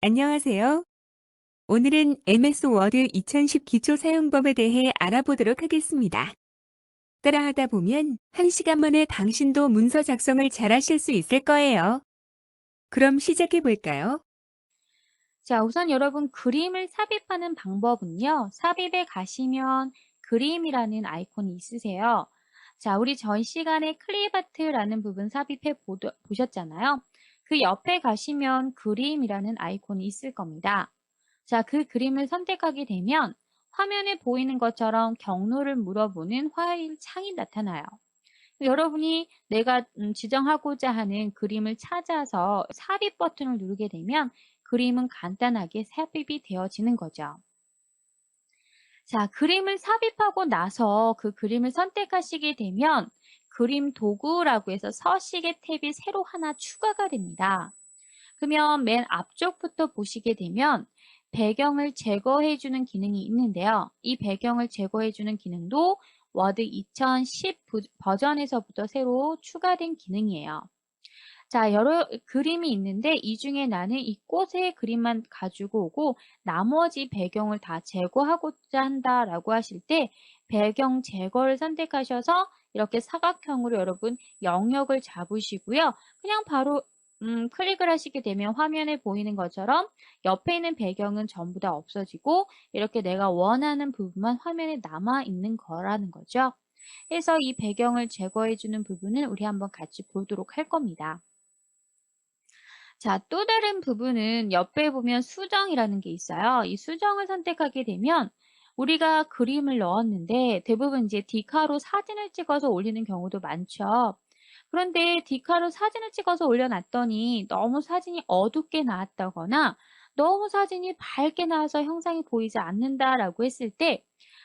안녕하세요. 오늘은 MS 워드 2010 기초 사용법에 대해 알아보도록 하겠습니다. 따라하다 보면 1시간 만에 당신도 문서 작성을 잘하실 수 있을 거예요. 그럼 시작해 볼까요? 자, 우선 여러분 그림을 삽입하는 방법은요. 삽입에 가시면 그림이라는 아이콘이 있으세요. 자, 우리 전 시간에 클립아트라는 부분 보셨잖아요. 그 옆에 가시면 그림이라는 아이콘이 있을 겁니다. 자, 그 그림을 선택하게 되면 화면에 보이는 것처럼 경로를 물어보는 파일 창이 나타나요. 여러분이 내가 지정하고자 하는 그림을 찾아서 삽입 버튼을 누르게 되면 그림은 간단하게 삽입이 되어지는 거죠. 자, 그림을 삽입하고 나서 그 그림을 선택하시게 되면 그림 도구라고 해서 서식의 탭이 새로 하나 추가가 됩니다. 그러면 맨 앞쪽부터 보시게 되면 배경을 제거해 주는 기능이 있는데요. 이 배경을 제거해 주는 기능도 워드 2010 버전에서부터 새로 추가된 기능이에요. 자, 여러 그림이 있는데 이 중에 나는 이 꽃의 그림만 가지고 오고 나머지 배경을 다 제거하고자 한다라고 하실 때 배경 제거를 선택하셔서 이렇게 사각형으로 여러분 영역을 잡으시고요. 그냥 바로 클릭을 하시게 되면 화면에 보이는 것처럼 옆에 있는 배경은 전부 다 없어지고 이렇게 내가 원하는 부분만 화면에 남아 있는 거라는 거죠. 그래서 이 배경을 제거해 주는 부분은 우리 한번 같이 보도록 할 겁니다. 자, 또 다른 부분은 옆에 보면 수정이라는 게 있어요. 이 수정을 선택하게 되면 우리가 그림을 넣었는데 대부분 이제 디카로 사진을 찍어서 올리는 경우도 많죠. 그런데 디카로 사진을 찍어서 올려놨더니 너무 사진이 어둡게 나왔다거나 너무 사진이 밝게 나와서 형상이 보이지 않는다라고 했을 때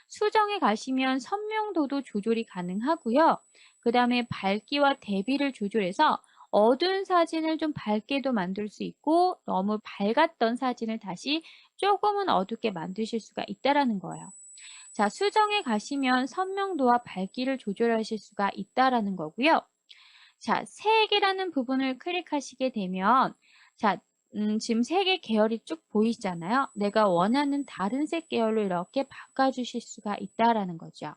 수정에 가시면 선명도도 조절이 가능하고요. 그 다음에 밝기와 대비를 조절해서 어두운 사진을 좀 밝게도 만들 수 있고 너무 밝았던 사진을 다시 조금은 어둡게 만드실 수가 있다라는 거예요. 자, 수정에 가시면 선명도와 밝기를 조절하실 수가 있다라는 거고요. 자, 색이라는 부분을 클릭하시게 되면 자, 지금 색의 계열이 쭉 보이시잖아요. 내가 원하는 다른 색 계열로 이렇게 바꿔주실 수가 있다라는 거죠.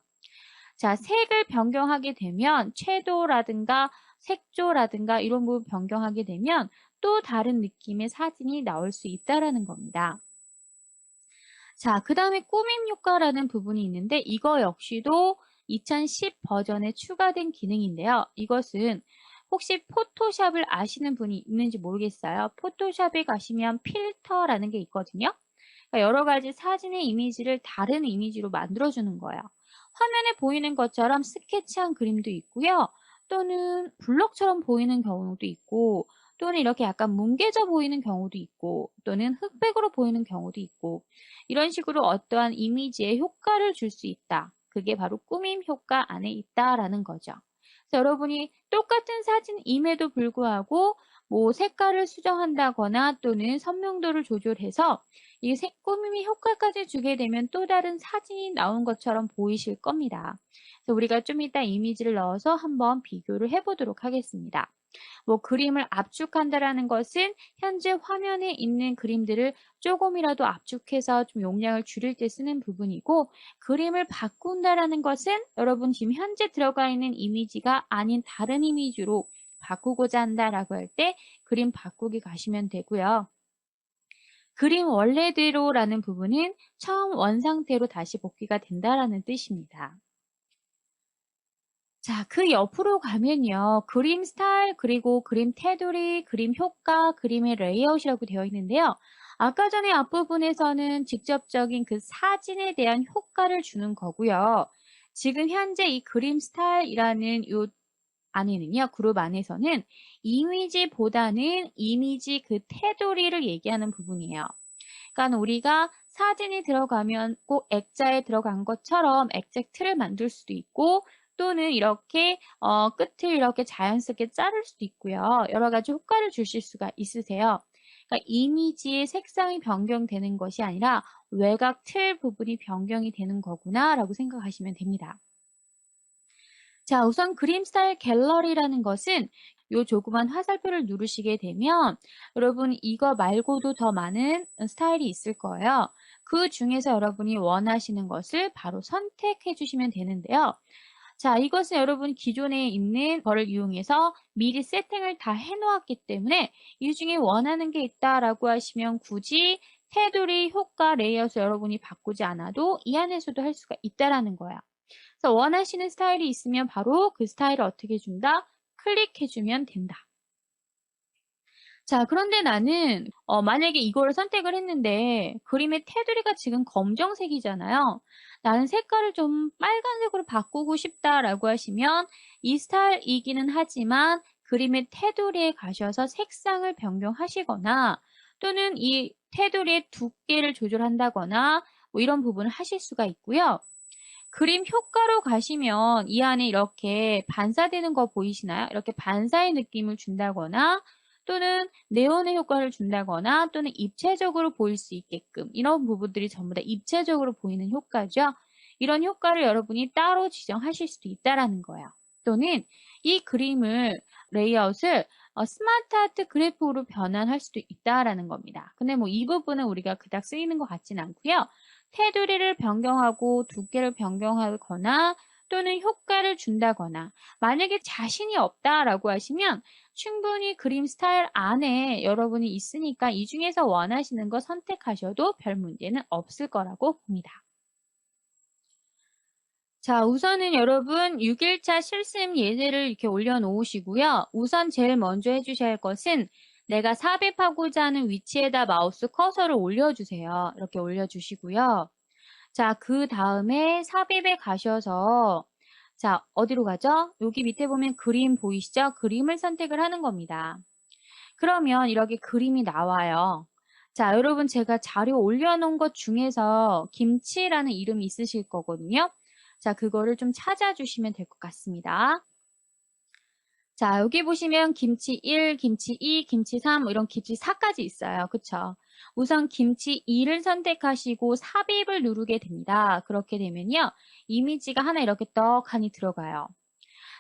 자, 색을 변경하게 되면 채도라든가 색조라든가 이런 부분 변경하게 되면 또 다른 느낌의 사진이 나올 수 있다라는 겁니다. 자, 그 다음에 꾸밈 효과라는 부분이 있는데 이거 역시도 2010 버전에 추가된 기능인데요. 이것은 혹시 포토샵을 아시는 분이 있는지 모르겠어요. 포토샵에 가시면 필터라는 게 있거든요. 그러니까 여러 가지 사진의 이미지를 다른 이미지로 만들어주는 거예요. 화면에 보이는 것처럼 스케치한 그림도 있고요. 또는 블럭처럼 보이는 경우도 있고, 또는 이렇게 약간 뭉개져 보이는 경우도 있고, 또는 흑백으로 보이는 경우도 있고, 이런 식으로 어떠한 이미지에 효과를 줄 수 있다. 그게 바로 꾸밈 효과 안에 있다라는 거죠. 그래서 여러분이 똑같은 사진임에도 불구하고 뭐 색깔을 수정한다거나 또는 선명도를 조절해서 이 색 꾸밈이 효과까지 주게 되면 또 다른 사진이 나온 것처럼 보이실 겁니다. 그래서 우리가 좀 이따 이미지를 넣어서 한번 비교를 해보도록 하겠습니다. 뭐 그림을 압축한다라는 것은 현재 화면에 있는 그림들을 조금이라도 압축해서 좀 용량을 줄일 때 쓰는 부분이고 그림을 바꾼다라는 것은 여러분 지금 현재 들어가 있는 이미지가 아닌 다른 이미지로 바꾸고자 한다라고 할 때 그림 바꾸기 가시면 되고요. 그림 원래대로라는 부분은 처음 원상태로 다시 복귀가 된다라는 뜻입니다. 자, 그 옆으로 가면요. 그림 스타일, 그리고 그림 테두리, 그림 효과, 그림의 레이아웃이라고 되어 있는데요. 아까 전에 앞부분에서는 직접적인 그 사진에 대한 효과를 주는 거고요. 지금 현재 이 그림 스타일이라는 요 안에는요, 그룹 안에서는 이미지보다는 이미지 그 테두리를 얘기하는 부분이에요. 그러니까 우리가 사진이 들어가면 꼭 액자에 들어간 것처럼 액자 틀을 만들 수도 있고 또는 이렇게 끝을 이렇게 자연스럽게 자를 수도 있고요. 여러 가지 효과를 주실 수가 있으세요. 그러니까 이미지의 색상이 변경되는 것이 아니라 외곽 틀 부분이 변경이 되는 거구나라고 생각하시면 됩니다. 자, 우선 그림 스타일 갤러리라는 것은 요 조그만 화살표를 누르시게 되면 여러분 이거 말고도 더 많은 스타일이 있을 거예요. 그 중에서 여러분이 원하시는 것을 바로 선택해 주시면 되는데요. 자, 이것은 여러분 기존에 있는 거를 이용해서 미리 세팅을 다 해놓았기 때문에 이 중에 원하는 게 있다라고 하시면 굳이 테두리, 효과, 레이아웃을 여러분이 바꾸지 않아도 이 안에서도 할 수가 있다라는 거예요. 그래서 원하시는 스타일이 있으면 바로 그 스타일을 어떻게 준다? 클릭해주면 된다. 자, 그런데 나는 만약에 이거를 선택을 했는데 그림의 테두리가 지금 검정색이잖아요. 나는 색깔을 좀 빨간색으로 바꾸고 싶다라고 하시면 이 스타일이기는 하지만 그림의 테두리에 가셔서 색상을 변경하시거나 또는 이 테두리의 두께를 조절한다거나 뭐 이런 부분을 하실 수가 있고요. 그림 효과로 가시면 이 안에 이렇게 반사되는 거 보이시나요? 이렇게 반사의 느낌을 준다거나 또는 네온의 효과를 준다거나 또는 입체적으로 보일 수 있게끔 이런 부분들이 전부 다 입체적으로 보이는 효과죠. 이런 효과를 여러분이 따로 지정하실 수도 있다라는 거예요. 또는 이 그림을 레이아웃을 스마트 아트 그래프로 변환할 수도 있다라는 겁니다. 근데 뭐 이 부분은 우리가 그닥 쓰이는 것 같진 않고요. 테두리를 변경하고 두께를 변경하거나 또는 효과를 준다거나 만약에 자신이 없다라고 하시면 충분히 그림 스타일 안에 여러분이 있으니까 이 중에서 원하시는 거 선택하셔도 별 문제는 없을 거라고 봅니다. 자, 우선은 여러분 6일차 실습 예제를 이렇게 올려놓으시고요. 우선 제일 먼저 해주셔야 할 것은 내가 삽입하고자 하는 위치에다 마우스 커서를 올려주세요. 이렇게 올려주시고요. 자, 그 다음에 삽입에 가셔서 자, 어디로 가죠? 여기 밑에 보면 그림 보이시죠? 그림을 선택을 하는 겁니다. 그러면 이렇게 그림이 나와요. 자, 여러분 제가 자료 올려놓은 것 중에서 김치라는 이름이 있으실 거거든요. 자, 그거를 좀 찾아주시면 될 것 같습니다. 자, 여기 보시면 김치 1, 김치 2, 김치 3, 뭐 이런 김치 4까지 있어요. 그쵸? 우선 김치 2를 선택하시고 삽입을 누르게 됩니다. 그렇게 되면요. 이미지가 하나 이렇게 떡하니 들어가요.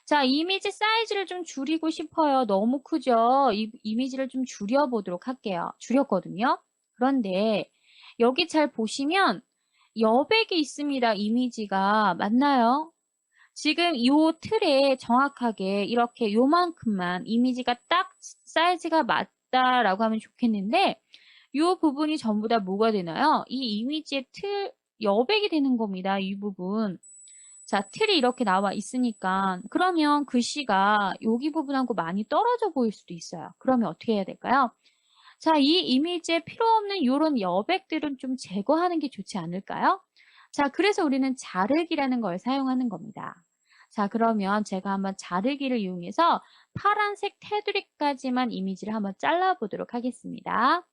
자, 이미지 사이즈를 좀 줄이고 싶어요. 너무 크죠? 이 이미지를 좀 줄여보도록 할게요. 줄였거든요. 그런데 여기 잘 보시면 여백이 있습니다. 이미지가. 맞나요? 지금 이 틀에 정확하게 이렇게 요만큼만 이미지가 딱 사이즈가 맞다라고 하면 좋겠는데 이 부분이 전부 다 뭐가 되나요? 이 이미지의 틀 여백이 되는 겁니다. 이 부분. 자, 틀이 이렇게 나와 있으니까 그러면 글씨가 여기 부분하고 많이 떨어져 보일 수도 있어요. 그러면 어떻게 해야 될까요? 자, 이 이미지에 필요 없는 이런 여백들은 좀 제거하는 게 좋지 않을까요? 자, 그래서 우리는 자르기라는 걸 사용하는 겁니다. 자, 그러면 제가 한번 자르기를 이용해서 파란색 테두리까지만 이미지를 한번 잘라보도록 하겠습니다.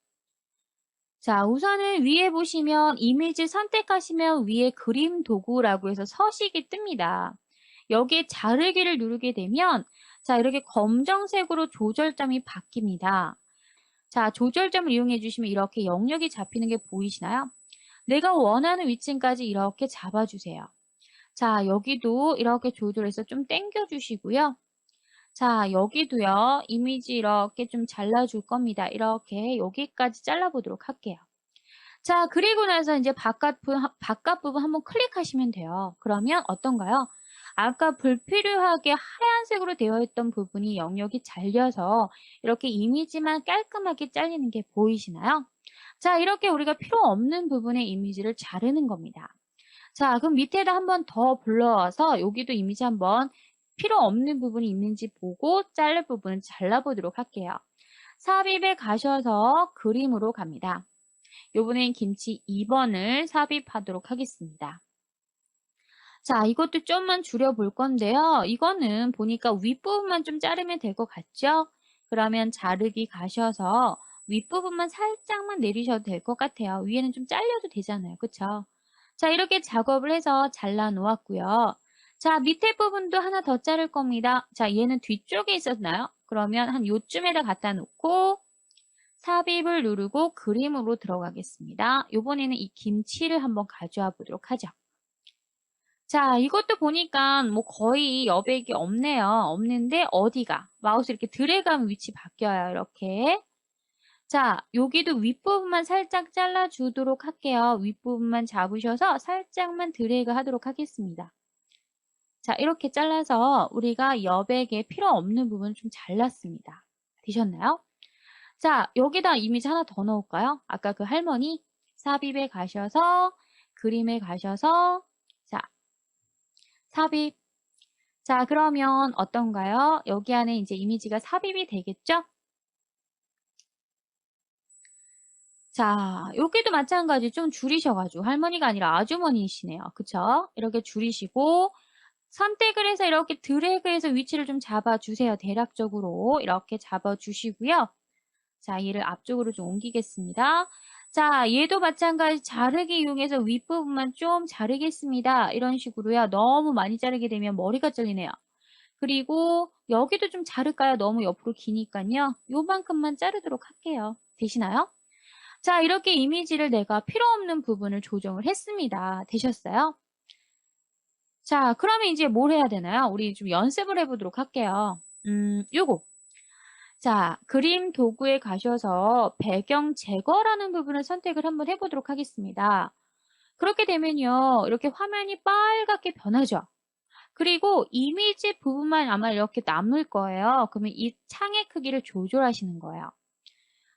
자, 우선은 위에 보시면 이미지 선택하시면 위에 그림 도구라고 해서 서식이 뜹니다. 여기에 자르기를 누르게 되면 자, 이렇게 검정색으로 조절점이 바뀝니다. 자, 조절점을 이용해 주시면 이렇게 영역이 잡히는 게 보이시나요? 내가 원하는 위치까지 이렇게 잡아주세요. 자, 여기도 이렇게 조절해서 좀 당겨 주시고요. 자, 여기도요. 이미지 이렇게 좀 잘라줄 겁니다. 이렇게 여기까지 잘라보도록 할게요. 자, 그리고 나서 이제 바깥 부분 한번 클릭하시면 돼요. 그러면 어떤가요? 아까 불필요하게 하얀색으로 되어 있던 부분이 영역이 잘려서 이렇게 이미지만 깔끔하게 잘리는 게 보이시나요? 자, 이렇게 우리가 필요 없는 부분의 이미지를 자르는 겁니다. 자, 그럼 밑에다 한번 더 불러와서 여기도 이미지 한번 필요 없는 부분이 있는지 보고 자를 부분을 잘라보도록 할게요. 삽입에 가셔서 그림으로 갑니다. 요번엔 김치 2번을 삽입하도록 하겠습니다. 자, 이것도 좀만 줄여볼 건데요. 이거는 보니까 윗부분만 좀 자르면 될 것 같죠? 그러면 자르기 가셔서 윗부분만 살짝만 내리셔도 될 것 같아요. 위에는 좀 잘려도 되잖아요. 그쵸? 자, 이렇게 작업을 해서 잘라 놓았고요. 자, 밑에 부분도 하나 더 자를 겁니다. 자, 얘는 뒤쪽에 있었나요? 그러면 한 요쯤에다 갖다 놓고 삽입을 누르고 그림으로 들어가겠습니다. 이번에는 이 김치를 한번 가져와 보도록 하죠. 자, 이것도 보니까 뭐 거의 여백이 없네요. 없는데 어디가? 마우스 이렇게 드래그하면 위치 바뀌어요. 이렇게. 자, 여기도 윗부분만 살짝 잘라주도록 할게요. 윗부분만 잡으셔서 살짝만 드래그 하도록 하겠습니다. 자, 이렇게 잘라서 우리가 여백에 필요 없는 부분 좀 잘랐습니다. 되셨나요? 자, 여기다 이미지 하나 더 넣을까요? 아까 그 할머니 삽입에 가셔서 그림에 가셔서 자, 삽입. 자, 그러면 어떤가요? 여기 안에 이제 이미지가 삽입이 되겠죠? 자, 여기도 마찬가지 좀 줄이셔가지고 할머니가 아니라 아주머니시네요. 그쵸? 이렇게 줄이시고 선택을 해서 이렇게 드래그해서 위치를 좀 잡아주세요. 대략적으로 이렇게 잡아주시고요. 자, 얘를 앞쪽으로 좀 옮기겠습니다. 자, 얘도 마찬가지 자르기 이용해서 윗부분만 좀 자르겠습니다. 이런 식으로요. 너무 많이 자르게 되면 머리가 잘리네요. 그리고 여기도 좀 자를까요? 너무 옆으로 기니까요. 요만큼만 자르도록 할게요. 되시나요? 자, 이렇게 이미지를 내가 필요 없는 부분을 조정을 했습니다. 되셨어요? 자, 그러면 이제 뭘 해야 되나요? 우리 좀 연습을 해보도록 할게요. 요거. 자, 그림 도구에 가셔서 배경 제거라는 부분을 선택을 한번 해보도록 하겠습니다. 그렇게 되면요, 이렇게 화면이 빨갛게 변하죠. 그리고 이미지 부분만 아마 이렇게 남을 거예요. 그러면 이 창의 크기를 조절하시는 거예요.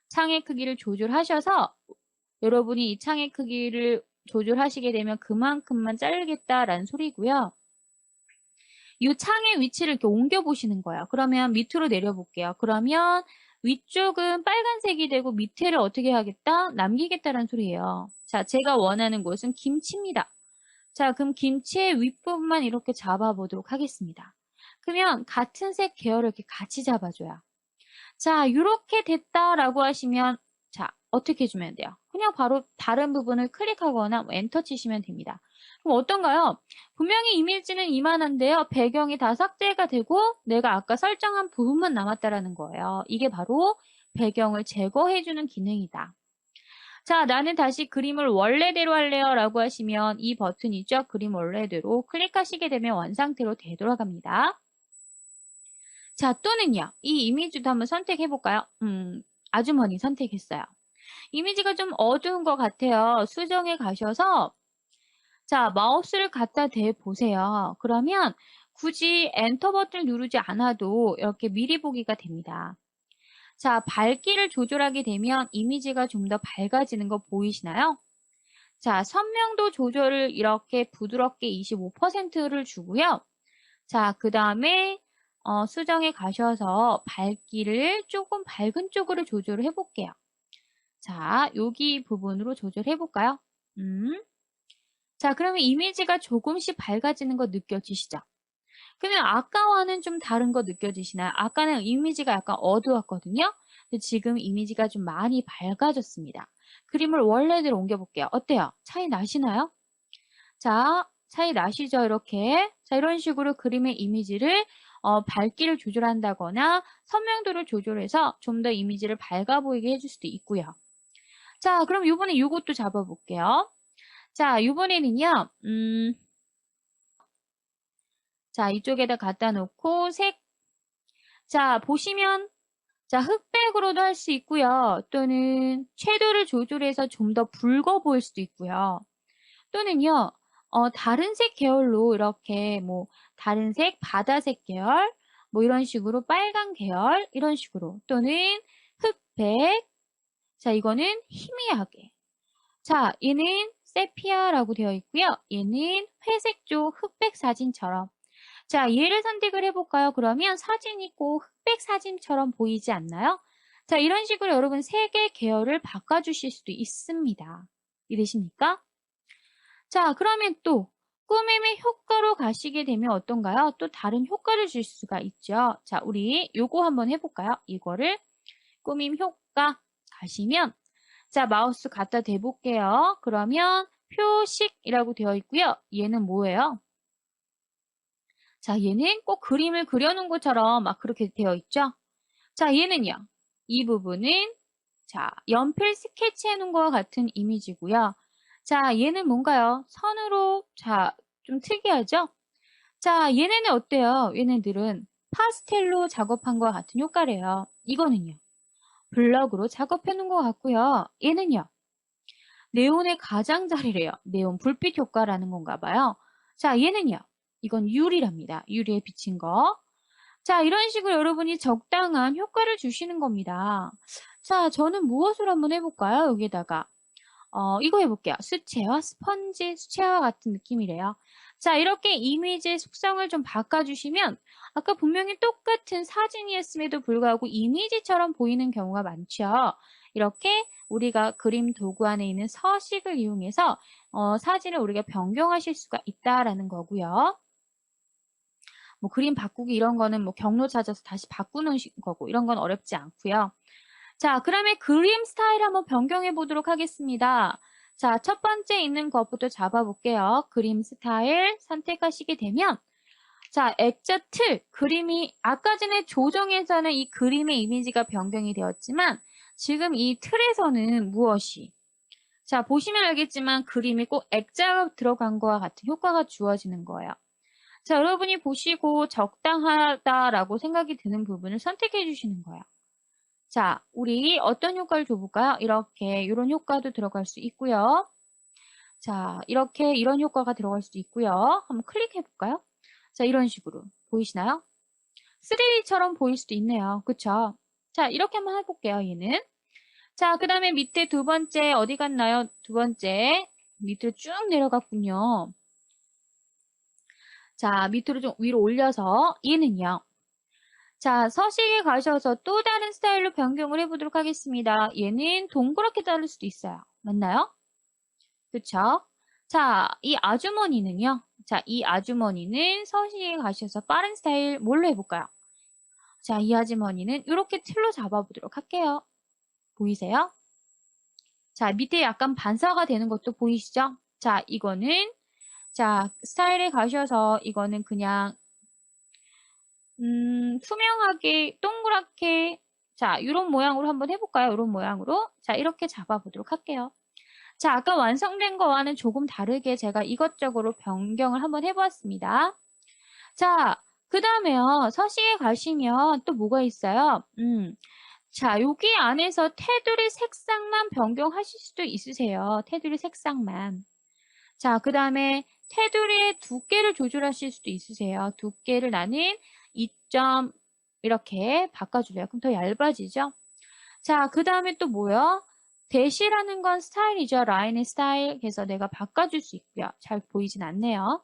창의 크기를 조절하셔서 여러분이 이 창의 크기를 조절하시게 되면 그만큼만 자르겠다라는 소리고요. 이 창의 위치를 이렇게 옮겨 보시는 거예요. 그러면 밑으로 내려볼게요. 그러면 위쪽은 빨간색이 되고 밑에를 어떻게 하겠다? 남기겠다라는 소리예요. 자, 제가 원하는 곳은 김치입니다. 자, 그럼 김치의 윗부분만 이렇게 잡아보도록 하겠습니다. 그러면 같은 색 계열을 이렇게 같이 잡아줘요. 자, 이렇게 됐다라고 하시면 자, 어떻게 해주면 돼요? 그냥 바로 다른 부분을 클릭하거나 뭐 엔터 치시면 됩니다. 그럼 어떤가요? 분명히 이미지는 이만한데요. 배경이 다 삭제가 되고 내가 아까 설정한 부분만 남았다라는 거예요. 이게 바로 배경을 제거해주는 기능이다. 자, 나는 다시 그림을 원래대로 할래요 라고 하시면 이 버튼 있죠? 그림 원래대로 클릭하시게 되면 원상태로 되돌아갑니다. 자, 또는요. 이 이미지도 한번 선택해 볼까요? 아주머니 선택했어요. 이미지가 좀 어두운 것 같아요. 수정에 가셔서 자, 마우스를 갖다 대 보세요. 그러면 굳이 엔터 버튼을 누르지 않아도 이렇게 미리 보기가 됩니다. 자, 밝기를 조절하게 되면 이미지가 좀 더 밝아지는 거 보이시나요? 자, 선명도 조절을 이렇게 부드럽게 25%를 주고요. 자, 그 다음에 수정에 가셔서 밝기를 조금 밝은 쪽으로 조절을 해볼게요. 자, 여기 부분으로 조절해 볼까요? 자, 그러면 이미지가 조금씩 밝아지는 거 느껴지시죠? 그러면 아까와는 좀 다른 거 느껴지시나요? 아까는 이미지가 약간 어두웠거든요. 근데 지금 이미지가 좀 많이 밝아졌습니다. 그림을 원래대로 옮겨볼게요. 어때요? 차이 나시나요? 자, 차이 나시죠? 이렇게. 자, 이런 식으로 그림의 이미지를 밝기를 조절한다거나 선명도를 조절해서 좀 더 이미지를 밝아 보이게 해줄 수도 있고요. 자, 그럼 이번에 이것도 잡아볼게요. 자, 이번에는요, 자, 이쪽에다 갖다 놓고 색. 자, 보시면, 자, 흑백으로도 할 수 있고요. 또는 섀도우를 조절해서 좀 더 붉어 보일 수도 있고요. 또는요, 다른 색 계열로 이렇게 뭐, 다른 색, 바다색 계열, 뭐 이런 식으로 빨간 계열, 이런 식으로. 또는 흑백. 자, 이거는 희미하게. 자, 얘는 세피아라고 되어 있고요. 얘는 회색 쪽 흑백 사진처럼. 자, 얘를 선택을 해볼까요? 그러면 사진이 꼭 흑백 사진처럼 보이지 않나요? 자, 이런 식으로 여러분 색의 계열을 바꿔주실 수도 있습니다. 이해되십니까? 자, 그러면 또 꾸밈의 효과로 가시게 되면 어떤가요? 또 다른 효과를 줄 수가 있죠. 자, 우리 요거 한번 해볼까요? 이거를 꾸밈 효과 가시면 자, 마우스 갖다 대볼게요. 그러면 표식이라고 되어 있고요. 얘는 뭐예요? 자, 얘는 꼭 그림을 그려놓은 것처럼 막 그렇게 되어 있죠? 자, 얘는요. 이 부분은 자, 연필 스케치 해놓은 것과 같은 이미지고요. 자, 얘는 뭔가요? 선으로 자, 좀 특이하죠? 자, 얘네는 어때요? 얘네들은 파스텔로 작업한 것 같은 효과래요. 이거는요. 블럭으로 작업해 놓은 것 같고요. 얘는요. 네온의 가장자리래요. 네온 불빛 효과라는 건가 봐요. 자, 얘는요. 이건 유리랍니다. 유리에 비친 거. 자, 이런 식으로 여러분이 적당한 효과를 주시는 겁니다. 자, 저는 무엇을 한번 해볼까요? 여기에다가. 이거 해볼게요. 수채화, 스펀지 수채화 같은 느낌이래요. 자, 이렇게 이미지의 속성을 좀 바꿔주시면 아까 분명히 똑같은 사진이었음에도 불구하고 이미지처럼 보이는 경우가 많죠. 이렇게 우리가 그림 도구 안에 있는 서식을 이용해서 사진을 우리가 변경하실 수가 있다라는 거고요. 뭐 그림 바꾸기 이런 거는 뭐 경로 찾아서 다시 바꾸는 거고 이런 건 어렵지 않고요. 자, 그러면 그림 스타일 한번 변경해 보도록 하겠습니다. 자, 첫 번째 있는 것부터 잡아볼게요. 그림 스타일 선택하시게 되면 자, 액자 틀, 그림이 아까 전에 조정에서는 이 그림의 이미지가 변경이 되었지만 지금 이 틀에서는 무엇이? 자, 보시면 알겠지만 그림이 꼭 액자가 들어간 거와 같은 효과가 주어지는 거예요. 자, 여러분이 보시고 적당하다라고 생각이 드는 부분을 선택해 주시는 거예요. 자, 우리 어떤 효과를 줘볼까요? 이렇게 이런 효과도 들어갈 수 있고요. 자, 이렇게 이런 효과가 들어갈 수도 있고요. 한번 클릭해 볼까요? 자, 이런 식으로 보이시나요? 3D처럼 보일 수도 있네요. 그쵸? 자, 이렇게 한번 해볼게요, 얘는. 자, 그 다음에 밑에 두 번째 어디 갔나요? 두 번째 밑으로 쭉 내려갔군요. 자, 밑으로 좀 위로 올려서 얘는요. 자, 서식에 가셔서 또 다른 스타일로 변경을 해보도록 하겠습니다. 얘는 동그랗게 자를 수도 있어요. 맞나요? 그쵸? 자, 이 아주머니는요. 자, 이 아주머니는 서식에 가셔서 빠른 스타일 뭘로 해볼까요? 자, 이 아주머니는 이렇게 틀로 잡아보도록 할게요. 보이세요? 자, 밑에 약간 반사가 되는 것도 보이시죠? 자, 이거는 자, 스타일에 가셔서 이거는 그냥 투명하게 동그랗게 자, 이런 모양으로 한번 해볼까요? 이런 모양으로. 자, 이렇게 잡아보도록 할게요. 자, 아까 완성된 거와는 조금 다르게 제가 이것저것 변경을 한번 해보았습니다. 자, 그 다음에요. 서식에 가시면 또 뭐가 있어요? 자, 여기 안에서 테두리 색상만 변경하실 수도 있으세요. 테두리 색상만. 자, 그 다음에 테두리의 두께를 조절하실 수도 있으세요. 두께를 나는 2점 이렇게 바꿔줄래요. 그럼 더 얇아지죠? 자, 그 다음에 또 뭐요? 대시라는 건 스타일이죠. 라인의 스타일. 그래서 내가 바꿔줄 수 있고요. 잘 보이진 않네요.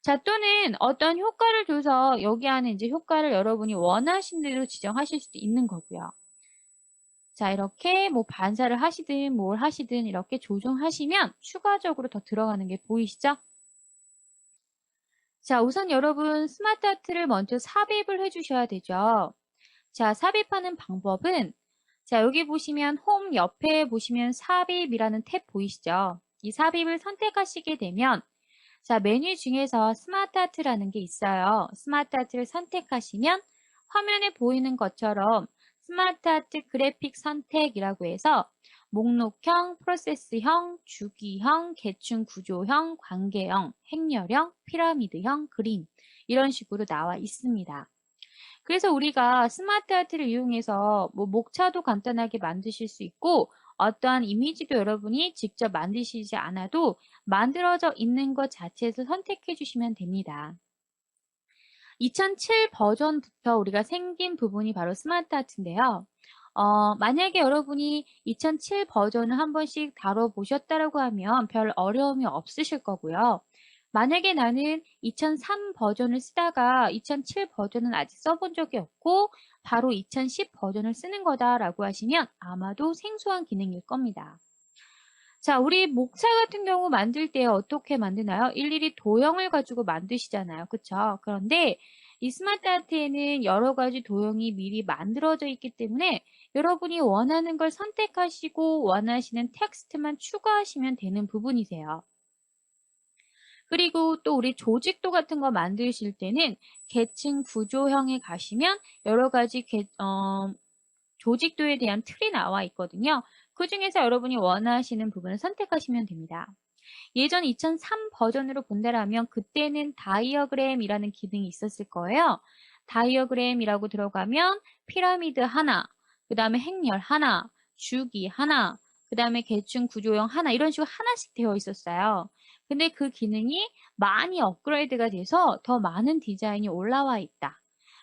자, 또는 어떤 효과를 줘서 여기 안에 이제 효과를 여러분이 원하신 대로 지정하실 수도 있는 거고요. 자, 이렇게 뭐 반사를 하시든 뭘 하시든 이렇게 조정하시면 추가적으로 더 들어가는 게 보이시죠? 자, 우선 여러분 스마트 아트를 먼저 삽입을 해주셔야 되죠. 자, 삽입하는 방법은 자, 여기 보시면 홈 옆에 보시면 삽입이라는 탭 보이시죠? 이 삽입을 선택하시게 되면 자, 메뉴 중에서 스마트 아트라는 게 있어요. 스마트 아트를 선택하시면 화면에 보이는 것처럼 스마트 아트 그래픽 선택이라고 해서 목록형, 프로세스형, 주기형, 계층 구조형, 관계형, 행렬형, 피라미드형, 그림 이런 식으로 나와 있습니다. 그래서 우리가 스마트 아트를 이용해서 뭐 목차도 간단하게 만드실 수 있고 어떠한 이미지도 여러분이 직접 만드시지 않아도 만들어져 있는 것 자체에서 선택해 주시면 됩니다. 2007 버전부터 우리가 생긴 부분이 바로 스마트 아트인데요. 만약에 여러분이 2007 버전을 한 번씩 다뤄보셨다라고 하면 별 어려움이 없으실 거고요. 만약에 나는 2003 버전을 쓰다가 2007 버전은 아직 써본 적이 없고 바로 2010 버전을 쓰는 거다라고 하시면 아마도 생소한 기능일 겁니다. 자, 우리 목차 같은 경우 만들 때 어떻게 만드나요? 일일이 도형을 가지고 만드시잖아요. 그쵸? 그런데 이 스마트 아트에는 여러 가지 도형이 미리 만들어져 있기 때문에 여러분이 원하는 걸 선택하시고 원하시는 텍스트만 추가하시면 되는 부분이세요. 그리고 또 우리 조직도 같은 거 만드실 때는 계층 구조형에 가시면 여러 가지 조직도에 대한 틀이 나와 있거든요. 그 중에서 여러분이 원하시는 부분을 선택하시면 됩니다. 예전 2003 버전으로 본다라면 그때는 다이어그램이라는 기능이 있었을 거예요. 다이어그램이라고 들어가면 피라미드 하나, 그 다음에 행렬 하나, 주기 하나, 그 다음에 계층 구조형 하나 이런 식으로 하나씩 되어 있었어요. 근데 그 기능이 많이 업그레이드가 돼서 더 많은 디자인이 올라와 있다.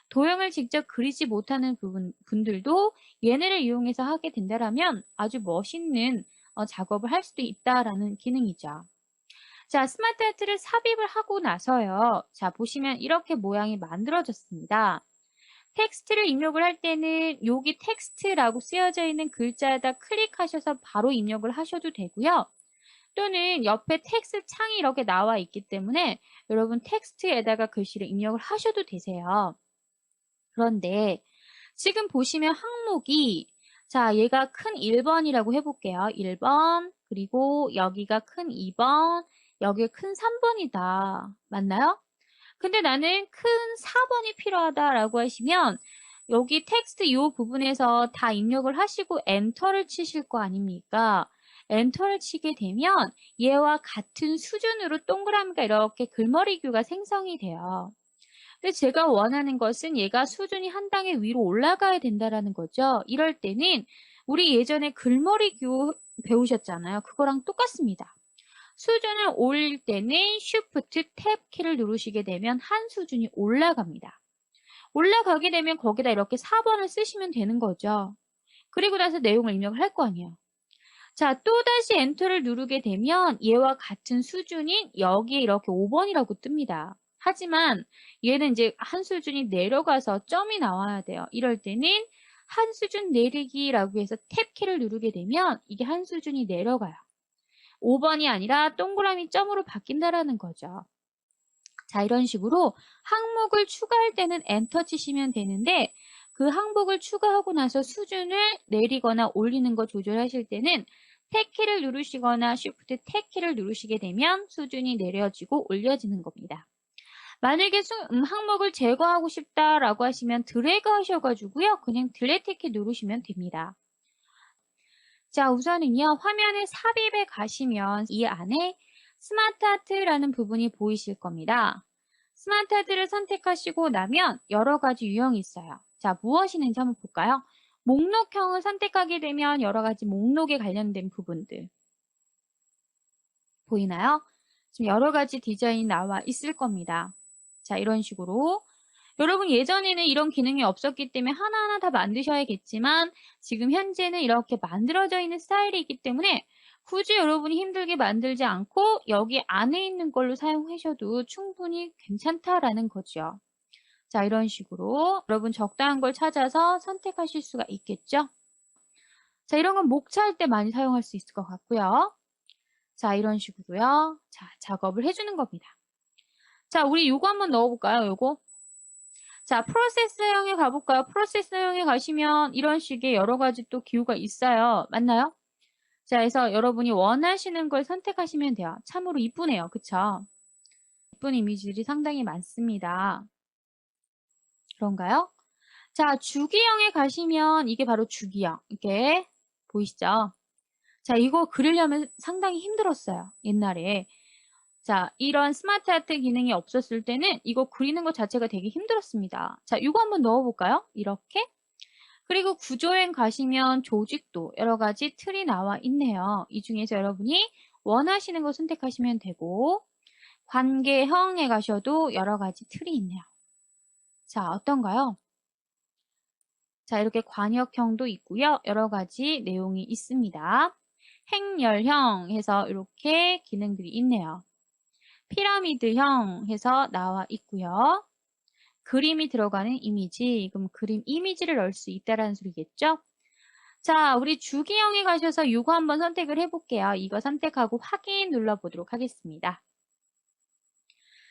도형을 직접 그리지 못하는 분들도 얘네를 이용해서 하게 된다면 아주 멋있는 작업을 할 수도 있다라는 기능이죠. 자, 스마트 아트를 삽입을 하고 나서요. 자, 보시면 이렇게 모양이 만들어졌습니다. 텍스트를 입력을 할 때는 여기 텍스트라고 쓰여져 있는 글자에다 클릭하셔서 바로 입력을 하셔도 되고요. 또는 옆에 텍스트 창이 이렇게 나와 있기 때문에 여러분 텍스트에다가 글씨를 입력을 하셔도 되세요. 그런데 지금 보시면 항목이 자, 얘가 큰 1번이라고 해볼게요. 1번, 그리고 여기가 큰 2번, 여기 큰 3번이다. 맞나요? 근데 나는 큰 4번이 필요하다라고 하시면 여기 텍스트 이 부분에서 다 입력을 하시고 엔터를 치실 거 아닙니까? 엔터를 치게 되면 얘와 같은 수준으로 동그라미가 이렇게 글머리규가 생성이 돼요. 근데 제가 원하는 것은 얘가 수준이 한 단계 위로 올라가야 된다라는 거죠. 이럴 때는 우리 예전에 글머리규 배우셨잖아요. 그거랑 똑같습니다. 수준을 올릴 때는 Shift 탭 키를 누르시게 되면 한 수준이 올라갑니다. 올라가게 되면 거기다 이렇게 4번을 쓰시면 되는 거죠. 그리고 나서 내용을 입력을 할 거 아니에요. 자, 또다시 엔터를 누르게 되면 얘와 같은 수준인 여기에 이렇게 5번이라고 뜹니다. 하지만 얘는 이제 한 수준이 내려가서 점이 나와야 돼요. 이럴 때는 한 수준 내리기라고 해서 탭 키를 누르게 되면 이게 한 수준이 내려가요. 5번이 아니라 동그라미 점으로 바뀐다라는 거죠. 자, 이런 식으로 항목을 추가할 때는 엔터 치시면 되는데 그 항목을 추가하고 나서 수준을 내리거나 올리는 거 조절하실 때는 탭 키를 누르시거나 Shift 탭 키를 누르시게 되면 수준이 내려지고 올려지는 겁니다. 만약에 항목을 제거하고 싶다라고 하시면 드래그 하셔가지고요. 그냥 딜리트 키 누르시면 됩니다. 자, 우선은요. 화면에 삽입에 가시면 이 안에 스마트 아트라는 부분이 보이실 겁니다. 스마트 아트를 선택하시고 나면 여러 가지 유형이 있어요. 자, 무엇이 있는지 한번 볼까요? 목록형을 선택하게 되면 여러 가지 목록에 관련된 부분들 보이나요? 지금 여러 가지 디자인이 나와 있을 겁니다. 자, 이런 식으로 여러분 예전에는 이런 기능이 없었기 때문에 하나하나 다 만드셔야겠지만 지금 현재는 이렇게 만들어져 있는 스타일이 있기 때문에 굳이 여러분이 힘들게 만들지 않고 여기 안에 있는 걸로 사용하셔도 충분히 괜찮다라는 거죠. 자, 이런 식으로 여러분 적당한 걸 찾아서 선택하실 수가 있겠죠. 자, 이런 건 목차할 때 많이 사용할 수 있을 것 같고요. 자, 이런 식으로요. 자, 작업을 해주는 겁니다. 자, 우리 요거 한번 넣어볼까요? 요거. 자, 프로세스형에 가볼까요? 프로세스형에 가시면 이런 식의 여러 가지 또 기호가 있어요. 맞나요? 자, 그래서 여러분이 원하시는 걸 선택하시면 돼요. 참으로 이쁘네요. 그쵸? 이쁜 이미지들이 상당히 많습니다. 그런가요? 자, 주기형에 가시면 이게 바로 주기형. 이게 보이시죠? 자, 이거 그리려면 상당히 힘들었어요. 옛날에. 자, 이런 스마트 아트 기능이 없었을 때는 이거 그리는 것 자체가 되게 힘들었습니다. 자, 이거 한번 넣어볼까요? 이렇게. 그리고 구조행 가시면 조직도 여러 가지 틀이 나와 있네요. 이 중에서 여러분이 원하시는 거 선택하시면 되고 관계형에 가셔도 여러 가지 틀이 있네요. 자, 어떤가요? 자, 이렇게 관역형도 있고요. 여러 가지 내용이 있습니다. 행렬형 해서 이렇게 기능들이 있네요. 피라미드형 해서 나와 있고요. 그림이 들어가는 이미지, 그럼 그림 이미지를 넣을 수 있다라는 소리겠죠? 자, 우리 주기형에 가셔서 이거 한번 선택을 해볼게요. 이거 선택하고 확인 눌러보도록 하겠습니다.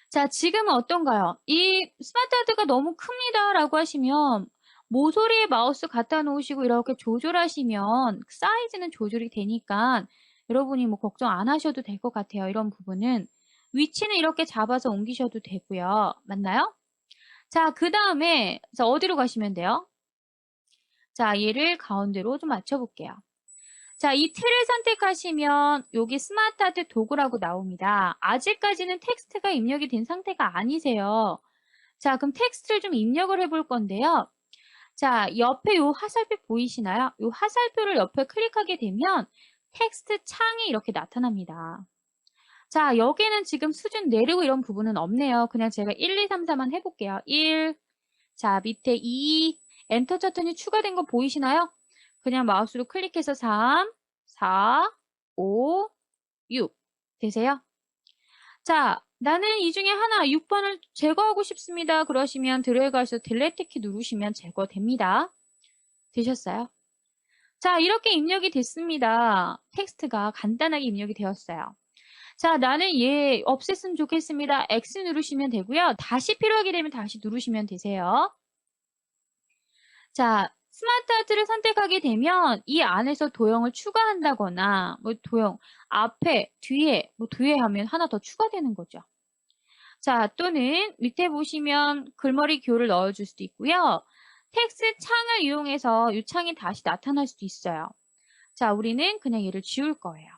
자, 지금은 어떤가요? 이 스마트 아트가 너무 큽니다 라고 하시면 모서리에 마우스 갖다 놓으시고 이렇게 조절하시면 사이즈는 조절이 되니까 여러분이 뭐 걱정 안 하셔도 될 것 같아요. 이런 부분은. 위치는 이렇게 잡아서 옮기셔도 되고요. 맞나요? 자, 그 다음에 어디로 가시면 돼요? 자, 얘를 가운데로 좀 맞춰볼게요. 자, 이 틀을 선택하시면 여기 스마트 아트 도구라고 나옵니다. 아직까지는 텍스트가 입력이 된 상태가 아니세요. 자, 그럼 텍스트를 좀 입력을 해볼 건데요. 자, 옆에 요 화살표 보이시나요? 요 화살표를 옆에 클릭하게 되면 텍스트 창이 이렇게 나타납니다. 자, 여기는 지금 수준 내리고 이런 부분은 없네요. 그냥 제가 1, 2, 3, 4만 해볼게요. 1, 자, 밑에 2, 엔터 버튼이 추가된 거 보이시나요? 그냥 마우스로 클릭해서 3, 4, 5, 6 되세요? 자, 나는 이 중에 하나 6번을 제거하고 싶습니다. 그러시면 드래그해서 딜리트 키 누르시면 제거됩니다. 되셨어요? 자, 이렇게 입력이 됐습니다. 텍스트가 간단하게 입력이 되었어요. 자, 나는 얘 없앴으면 좋겠습니다. X 누르시면 되고요. 다시 필요하게 되면 다시 누르시면 되세요. 자, 스마트 아트를 선택하게 되면 이 안에서 도형을 추가한다거나 뭐 도형 앞에, 뒤에, 뭐 뒤에 하면 하나 더 추가되는 거죠. 자, 또는 밑에 보시면 글머리 기호를 넣어줄 수도 있고요. 텍스트 창을 이용해서 이 창이 다시 나타날 수도 있어요. 자, 우리는 그냥 얘를 지울 거예요.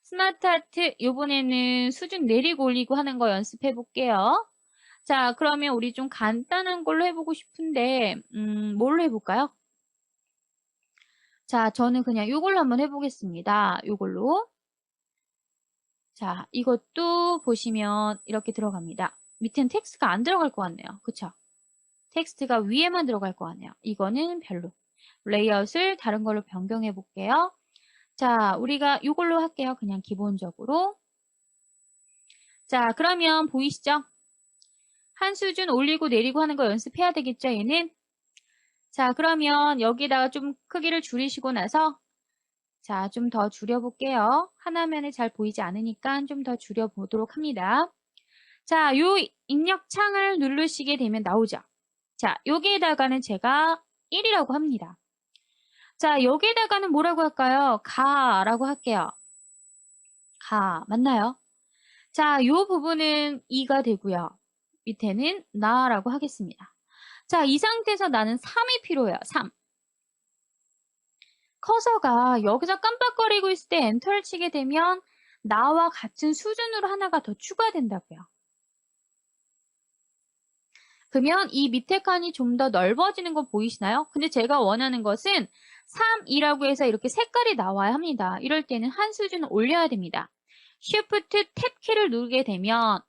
스마트 아트 이번에는 수준 내리고 올리고 하는 거 연습해 볼게요. 자, 그러면 우리 좀 간단한 걸로 해보고 싶은데 뭘로 해볼까요? 자, 저는 그냥 이걸로 한번 해보겠습니다. 이걸로. 자, 이것도 보시면 이렇게 들어갑니다. 밑엔 텍스트가 안 들어갈 것 같네요. 그쵸? 텍스트가 위에만 들어갈 것 같네요. 이거는 별로. 레이아웃을 다른 걸로 변경해 볼게요. 자, 우리가 이걸로 할게요. 그냥 기본적으로. 자, 그러면 보이시죠? 한 수준 올리고 내리고 하는 거 연습해야 되겠죠, 얘는? 자, 그러면 여기다가 좀 크기를 줄이시고 나서 자, 좀 더 줄여볼게요. 하나면에 잘 보이지 않으니까 좀 더 줄여보도록 합니다. 자, 요 입력 창을 누르시게 되면 나오죠. 자, 여기에다가는 제가 1이라고 합니다. 자, 여기에다가는 뭐라고 할까요? 가라고 할게요. 가, 맞나요? 자, 요 부분은 2가 되고요. 밑에는 나라고 하겠습니다. 자, 이 상태에서 나는 3이 필요해요. 3. 커서가 여기서 깜빡거리고 있을 때 엔터를 치게 되면 나와 같은 수준으로 하나가 더 추가된다고요. 그러면 이 밑에 칸이 좀 더 넓어지는 거 보이시나요? 근데 제가 원하는 것은 3이라고 해서 이렇게 색깔이 나와야 합니다. 이럴 때는 한 수준 올려야 됩니다. Shift 탭 키를 누르게 되면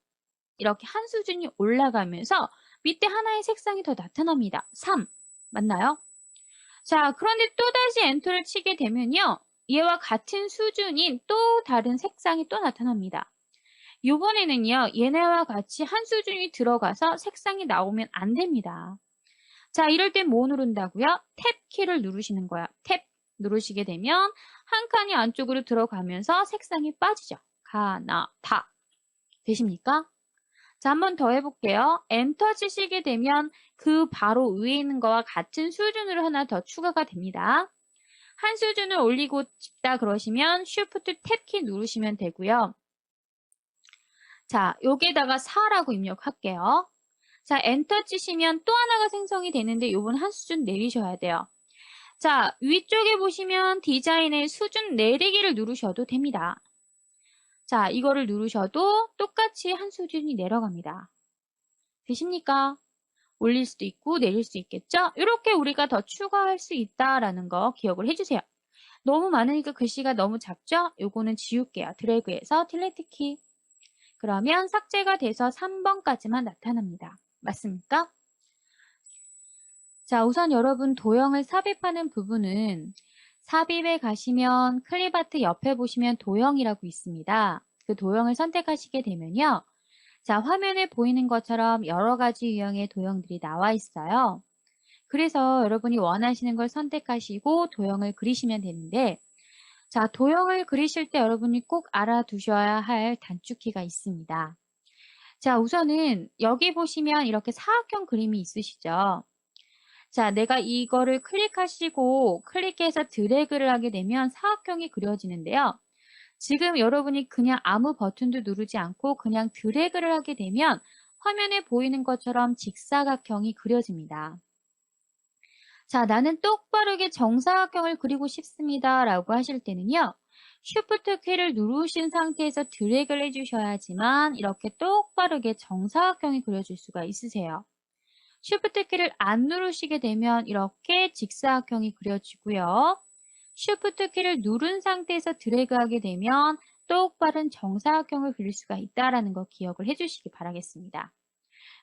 이렇게 한 수준이 올라가면서 밑에 하나의 색상이 더 나타납니다. 3 맞나요? 자, 그런데 또다시 엔터를 치게 되면요. 얘와 같은 수준인 또 다른 색상이 또 나타납니다. 이번에는요. 얘네와 같이 한 수준이 들어가서 색상이 나오면 안 됩니다. 자, 이럴 땐 뭐 누른다고요? 탭 키를 누르시는 거야. 탭 누르시게 되면 한 칸이 안쪽으로 들어가면서 색상이 빠지죠. 가나 다 되십니까? 자, 한 번 더 해볼게요. 엔터 치시게 되면 그 바로 위에 있는 거와 같은 수준으로 하나 더 추가가 됩니다. 한 수준을 올리고 싶다 그러시면 Shift 탭 키 누르시면 되고요. 자, 여기에다가 4라고 입력할게요. 자, 엔터 치시면 또 하나가 생성이 되는데 요번 한 수준 내리셔야 돼요. 자, 위쪽에 보시면 디자인의 수준 내리기를 누르셔도 됩니다. 자, 이거를 누르셔도 똑같이 한 수준이 내려갑니다. 되십니까? 올릴 수도 있고 내릴 수 있겠죠? 이렇게 우리가 더 추가할 수 있다라는 거 기억을 해주세요. 너무 많으니까 글씨가 너무 작죠? 요거는 지울게요. 드래그해서 딜리트 키. 그러면 삭제가 돼서 3번까지만 나타납니다. 맞습니까? 자, 우선 여러분 도형을 삽입하는 부분은 삽입에 가시면 클립아트 옆에 보시면 도형이라고 있습니다. 그 도형을 선택하시게 되면요. 자, 화면에 보이는 것처럼 여러 가지 유형의 도형들이 나와 있어요. 그래서 여러분이 원하시는 걸 선택하시고 도형을 그리시면 되는데 자, 도형을 그리실 때 여러분이 꼭 알아두셔야 할 단축키가 있습니다. 자, 우선은 여기 보시면 이렇게 사각형 그림이 있으시죠? 자, 내가 이거를 클릭하시고 클릭해서 드래그를 하게 되면 사각형이 그려지는데요. 지금 여러분이 그냥 아무 버튼도 누르지 않고 그냥 드래그를 하게 되면 화면에 보이는 것처럼 직사각형이 그려집니다. 자, 나는 똑바르게 정사각형을 그리고 싶습니다. 라고 하실 때는요. Shift 키를 누르신 상태에서 드래그를 해주셔야지만 이렇게 똑바르게 정사각형이 그려질 수가 있으세요. Shift 키를 안 누르시게 되면 이렇게 직사각형이 그려지고요. Shift 키를 누른 상태에서 드래그하게 되면 똑바른 정사각형을 그릴 수가 있다는 거 기억을 해주시기 바라겠습니다.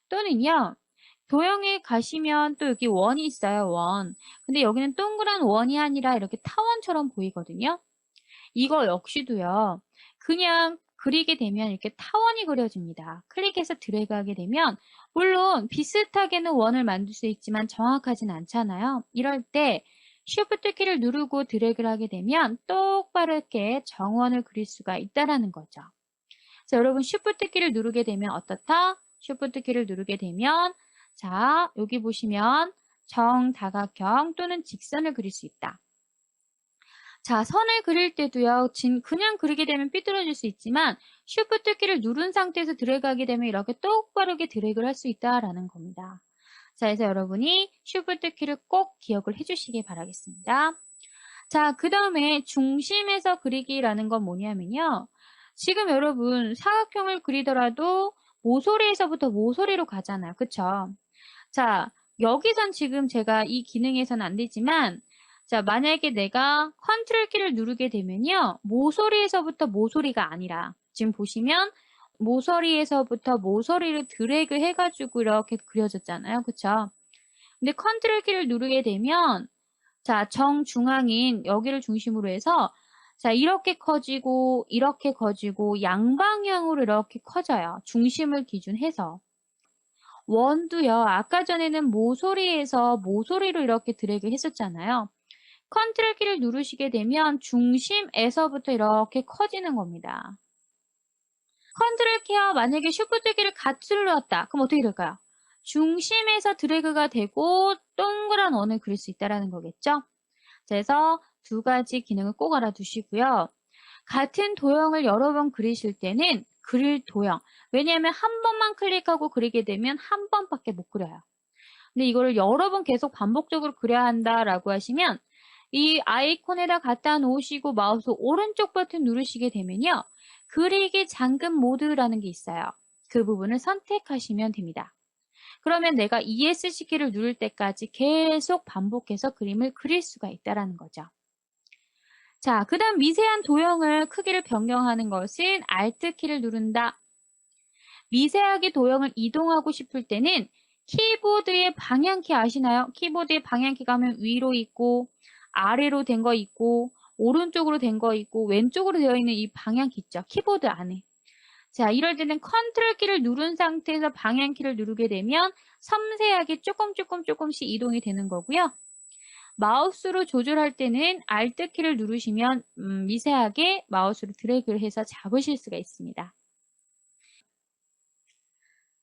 또는요. 도형에 가시면 또 여기 원이 있어요, 원. 근데 여기는 동그란 원이 아니라 이렇게 타원처럼 보이거든요. 이거 역시도요. 그냥 그리게 되면 이렇게 타원이 그려집니다. 클릭해서 드래그하게 되면 물론 비슷하게는 원을 만들 수 있지만 정확하진 않잖아요. 이럴 때 Shift 키를 누르고 드래그를 하게 되면 똑바르게 정원을 그릴 수가 있다라는 거죠. 자, 여러분 Shift 키를 누르게 되면 어떻다? Shift 키를 누르게 되면 자, 여기 보시면 정다각형 또는 직선을 그릴 수 있다. 자, 선을 그릴 때도요. 그냥 그리게 되면 삐뚤어질 수 있지만 Shift 키를 누른 상태에서 드래그하게 되면 이렇게 똑바르게 드래그를 할 수 있다라는 겁니다. 자, 그래서 여러분이 Shift 키를 꼭 기억을 해주시기 바라겠습니다. 자, 그 다음에 중심에서 그리기라는 건 뭐냐면요. 지금 여러분 사각형을 그리더라도 모서리에서부터 모서리로 가잖아요. 그쵸? 자, 여기선 지금 제가 이 기능에서는 안 되지만 자, 만약에 내가 컨트롤 키를 누르게 되면요. 모서리에서부터 모서리가 아니라 지금 보시면 모서리에서부터 모서리를 드래그 해가지고 이렇게 그려졌잖아요. 그쵸? 근데 컨트롤 키를 누르게 되면 자, 정중앙인 여기를 중심으로 해서 자, 이렇게 커지고 이렇게 커지고 양방향으로 이렇게 커져요. 중심을 기준해서. 원도요. 아까 전에는 모서리에서 모서리로 이렇게 드래그 했었잖아요. 컨트롤 키를 누르시게 되면 중심에서부터 이렇게 커지는 겁니다. 컨트롤 키와 만약에 쉬프트 키를 같이 눌렀다. 그럼 어떻게 될까요? 중심에서 드래그가 되고 동그란 원을 그릴 수 있다는 거겠죠? 그래서 두 가지 기능을 꼭 알아두시고요. 같은 도형을 여러 번 그리실 때는 그릴 도형. 왜냐하면 한 번만 클릭하고 그리게 되면 한 번밖에 못 그려요. 근데 이거를 여러 번 계속 반복적으로 그려야 한다라고 하시면 이 아이콘에다 갖다 놓으시고 마우스 오른쪽 버튼 누르시게 되면요. 그리기 잠금 모드라는 게 있어요. 그 부분을 선택하시면 됩니다. 그러면 내가 ESC 키를 누를 때까지 계속 반복해서 그림을 그릴 수가 있다는 거죠. 자, 그 다음 미세한 도형을 크기를 변경하는 것은 Alt 키를 누른다. 미세하게 도형을 이동하고 싶을 때는 키보드의 방향키 아시나요? 키보드의 방향키가 하면 위로 있고 아래로 된 거 있고 오른쪽으로 된 거 있고 왼쪽으로 되어 있는 이 방향키 있죠? 키보드 안에. 자, 이럴 때는 컨트롤 키를 누른 상태에서 방향키를 누르게 되면 섬세하게 조금씩 이동이 되는 거고요. 마우스로 조절할 때는 Alt 키를 누르시면 미세하게 마우스로 드래그를 해서 잡으실 수가 있습니다.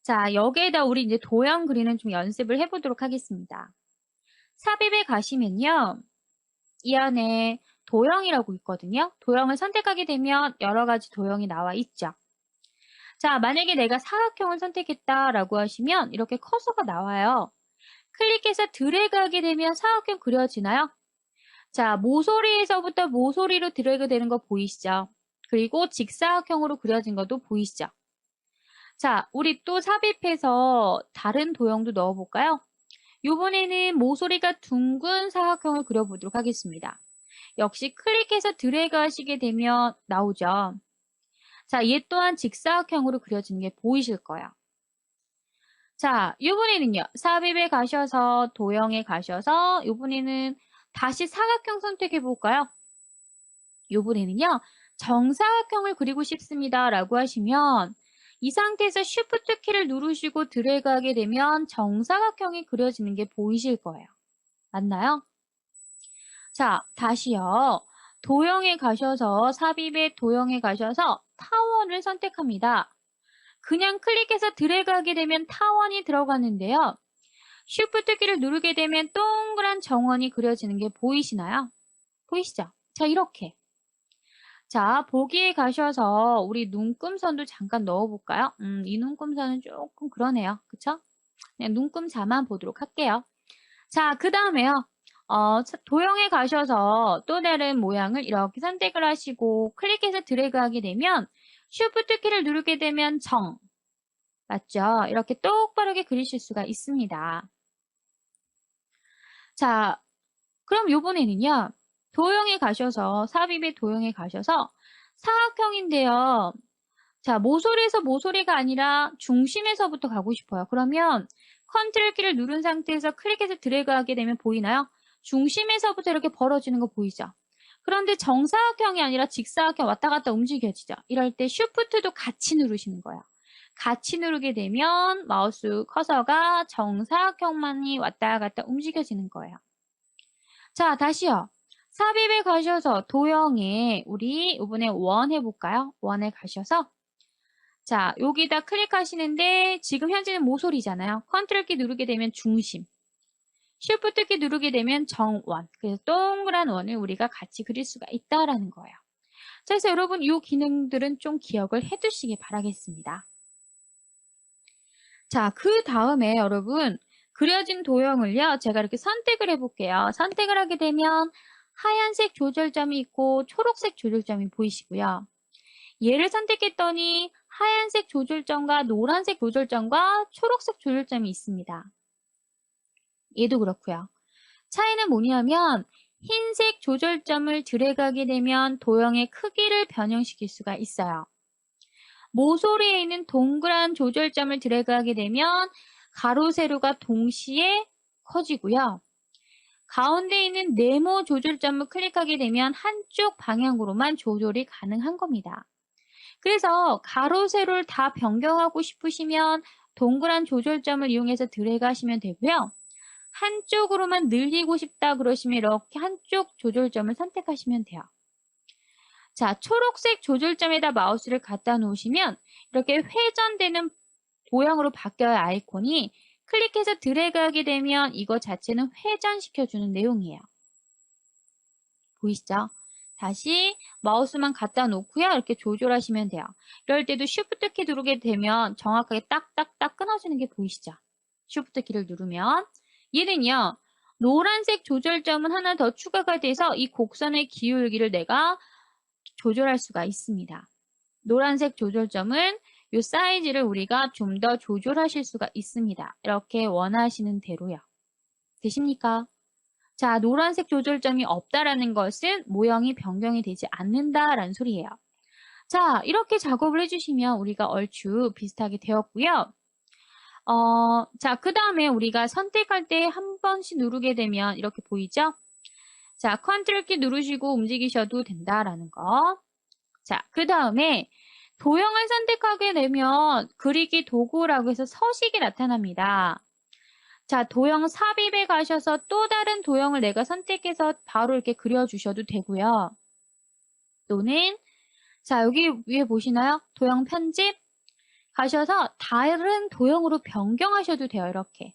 자, 여기에다 우리 이제 도형 그리는 좀 연습을 해보도록 하겠습니다. 삽입에 가시면요. 이 안에 도형이라고 있거든요. 도형을 선택하게 되면 여러 가지 도형이 나와 있죠. 자, 만약에 내가 사각형을 선택했다라고 하시면 이렇게 커서가 나와요. 클릭해서 드래그하게 되면 사각형 그려지나요? 자, 모서리에서부터 모서리로 드래그 되는 거 보이시죠? 그리고 직사각형으로 그려진 것도 보이시죠? 자, 우리 또 삽입해서 다른 도형도 넣어볼까요? 이번에는 모서리가 둥근 사각형을 그려보도록 하겠습니다. 역시 클릭해서 드래그 하시게 되면 나오죠. 자, 얘 또한 직사각형으로 그려지는 게 보이실 거예요. 자, 이번에는요. 삽입에 가셔서 도형에 가셔서 이번에는 다시 사각형 선택해 볼까요? 이번에는요. 정사각형을 그리고 싶습니다. 라고 하시면 이 상태에서 Shift 키를 누르시고 드래그하게 되면 정사각형이 그려지는 게 보이실 거예요. 맞나요? 자, 다시요. 도형에 가셔서 삽입의 도형에 가셔서 타원을 선택합니다. 그냥 클릭해서 드래그하게 되면 타원이 들어가는데요. Shift 키를 누르게 되면 동그란 정원이 그려지는 게 보이시나요? 보이시죠? 자, 이렇게. 자, 보기에 가셔서 우리 눈금선도 잠깐 넣어볼까요? 이 눈금선은 조금 그러네요. 그쵸? 그냥 눈금자만 보도록 할게요. 자, 그 다음에요. 도형에 가셔서 또 다른 모양을 이렇게 선택을 하시고 클릭해서 드래그하게 되면 Shift 키를 누르게 되면 정, 맞죠? 이렇게 똑바르게 그리실 수가 있습니다. 자, 그럼 요번에는요. 도형에 가셔서 삽입의 도형에 가셔서 사각형인데요. 자, 모서리에서 모서리가 아니라 중심에서부터 가고 싶어요. 그러면 컨트롤 키를 누른 상태에서 클릭해서 드래그하게 되면 보이나요? 중심에서부터 이렇게 벌어지는 거 보이죠? 그런데 정사각형이 아니라 직사각형 왔다 갔다 움직여지죠? 이럴 때 쉬프트도 같이 누르시는 거예요. 같이 누르게 되면 마우스 커서가 정사각형만이 왔다 갔다 움직여지는 거예요. 자, 다시요. 삽입에 가셔서 도형에 우리 이번에 원 해볼까요? 원에 가셔서 자, 여기다 클릭하시는데 지금 현재는 모서리잖아요. 컨트롤 키 누르게 되면 중심. 쉬프트 키 누르게 되면 정원. 그래서 동그란 원을 우리가 같이 그릴 수가 있다라는 거예요. 자, 그래서 여러분 이 기능들은 좀 기억을 해두시기 바라겠습니다. 자, 그 다음에 여러분 그려진 도형을요. 제가 이렇게 선택을 해볼게요. 선택을 하게 되면 하얀색 조절점이 있고 초록색 조절점이 보이시고요. 얘를 선택했더니 하얀색 조절점과 노란색 조절점과 초록색 조절점이 있습니다. 얘도 그렇고요. 차이는 뭐냐면 흰색 조절점을 드래그하게 되면 도형의 크기를 변형시킬 수가 있어요. 모서리에 있는 동그란 조절점을 드래그하게 되면 가로, 세로가 동시에 커지고요. 가운데 있는 네모 조절점을 클릭하게 되면 한쪽 방향으로만 조절이 가능한 겁니다. 그래서 가로, 세로를 다 변경하고 싶으시면 동그란 조절점을 이용해서 드래그 하시면 되고요. 한쪽으로만 늘리고 싶다 그러시면 이렇게 한쪽 조절점을 선택하시면 돼요. 자, 초록색 조절점에다 마우스를 갖다 놓으시면 이렇게 회전되는 모양으로 바뀌어요, 아이콘이. 클릭해서 드래그하게 되면 이거 자체는 회전시켜주는 내용이에요. 보이시죠? 다시 마우스만 갖다 놓고요. 이렇게 조절하시면 돼요. 이럴 때도 Shift 키 누르게 되면 정확하게 딱딱딱 끊어지는 게 보이시죠? Shift 키를 누르면 얘는요. 노란색 조절점은 하나 더 추가가 돼서 이 곡선의 기울기를 내가 조절할 수가 있습니다. 노란색 조절점은 이 사이즈를 우리가 좀 더 조절하실 수가 있습니다. 이렇게 원하시는 대로요. 되십니까? 자, 노란색 조절점이 없다라는 것은 모형이 변경이 되지 않는다라는 소리예요. 자, 이렇게 작업을 해주시면 우리가 얼추 비슷하게 되었고요. 자, 그 다음에 우리가 선택할 때 한 번씩 누르게 되면 이렇게 보이죠? 자, 컨트롤 키 누르시고 움직이셔도 된다라는 거. 자, 그 다음에 도형을 선택하게 되면 그리기 도구라고 해서 서식이 나타납니다. 자, 도형 삽입에 가셔서 또 다른 도형을 내가 선택해서 바로 이렇게 그려주셔도 되고요. 또는 자, 여기 위에 보시나요? 도형 편집 가셔서 다른 도형으로 변경하셔도 돼요. 이렇게.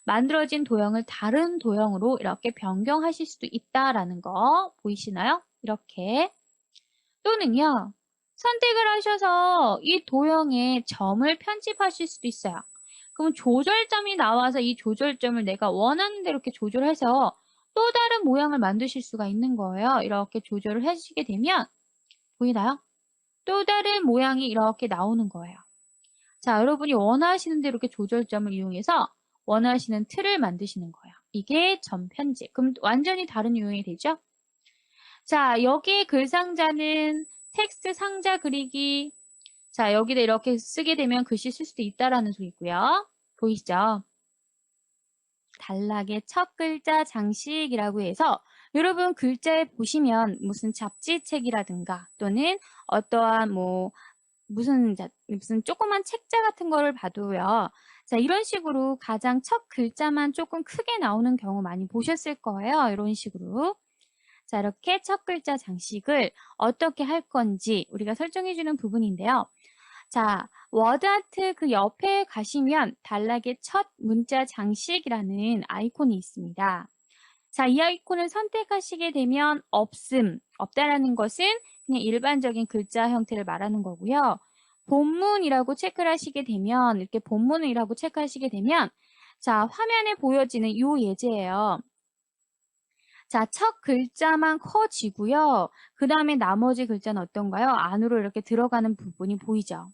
만들어진 도형을 다른 도형으로 이렇게 변경하실 수도 있다라는 거 보이시나요? 이렇게. 또는요. 선택을 하셔서 이 도형에 점을 편집하실 수도 있어요. 그럼 조절점이 나와서 이 조절점을 내가 원하는 대로 이렇게 조절해서 또 다른 모양을 만드실 수가 있는 거예요. 이렇게 조절을 하시게 되면 보이나요? 또 다른 모양이 이렇게 나오는 거예요. 자, 여러분이 원하시는 대로 이렇게 조절점을 이용해서 원하시는 틀을 만드시는 거예요. 이게 점 편집. 그럼 완전히 다른 유형이 되죠? 자, 여기에 글 상자는 텍스트 상자 그리기. 자, 여기다 이렇게 쓰게 되면 글씨 쓸 수도 있다라는 소리고요. 보이시죠? 단락의 첫 글자 장식이라고 해서 여러분 글자에 보시면 무슨 잡지책이라든가 또는 어떠한 무슨 조그만 책자 같은 거를 봐도요. 자, 이런 식으로 가장 첫 글자만 조금 크게 나오는 경우 많이 보셨을 거예요. 이런 식으로. 자, 이렇게 첫 글자 장식을 어떻게 할 건지 우리가 설정해 주는 부분인데요. 자, 워드아트 그 옆에 가시면 단락의 첫 문자 장식이라는 아이콘이 있습니다. 자, 이 아이콘을 선택하시게 되면 없다라는 것은 그냥 일반적인 글자 형태를 말하는 거고요. 본문이라고 체크를 하시게 되면 이렇게 본문이라고 체크하시게 되면 자, 화면에 보여지는 이 예제예요. 자, 첫 글자만 커지고요. 그 다음에 나머지 글자는 어떤가요? 안으로 이렇게 들어가는 부분이 보이죠?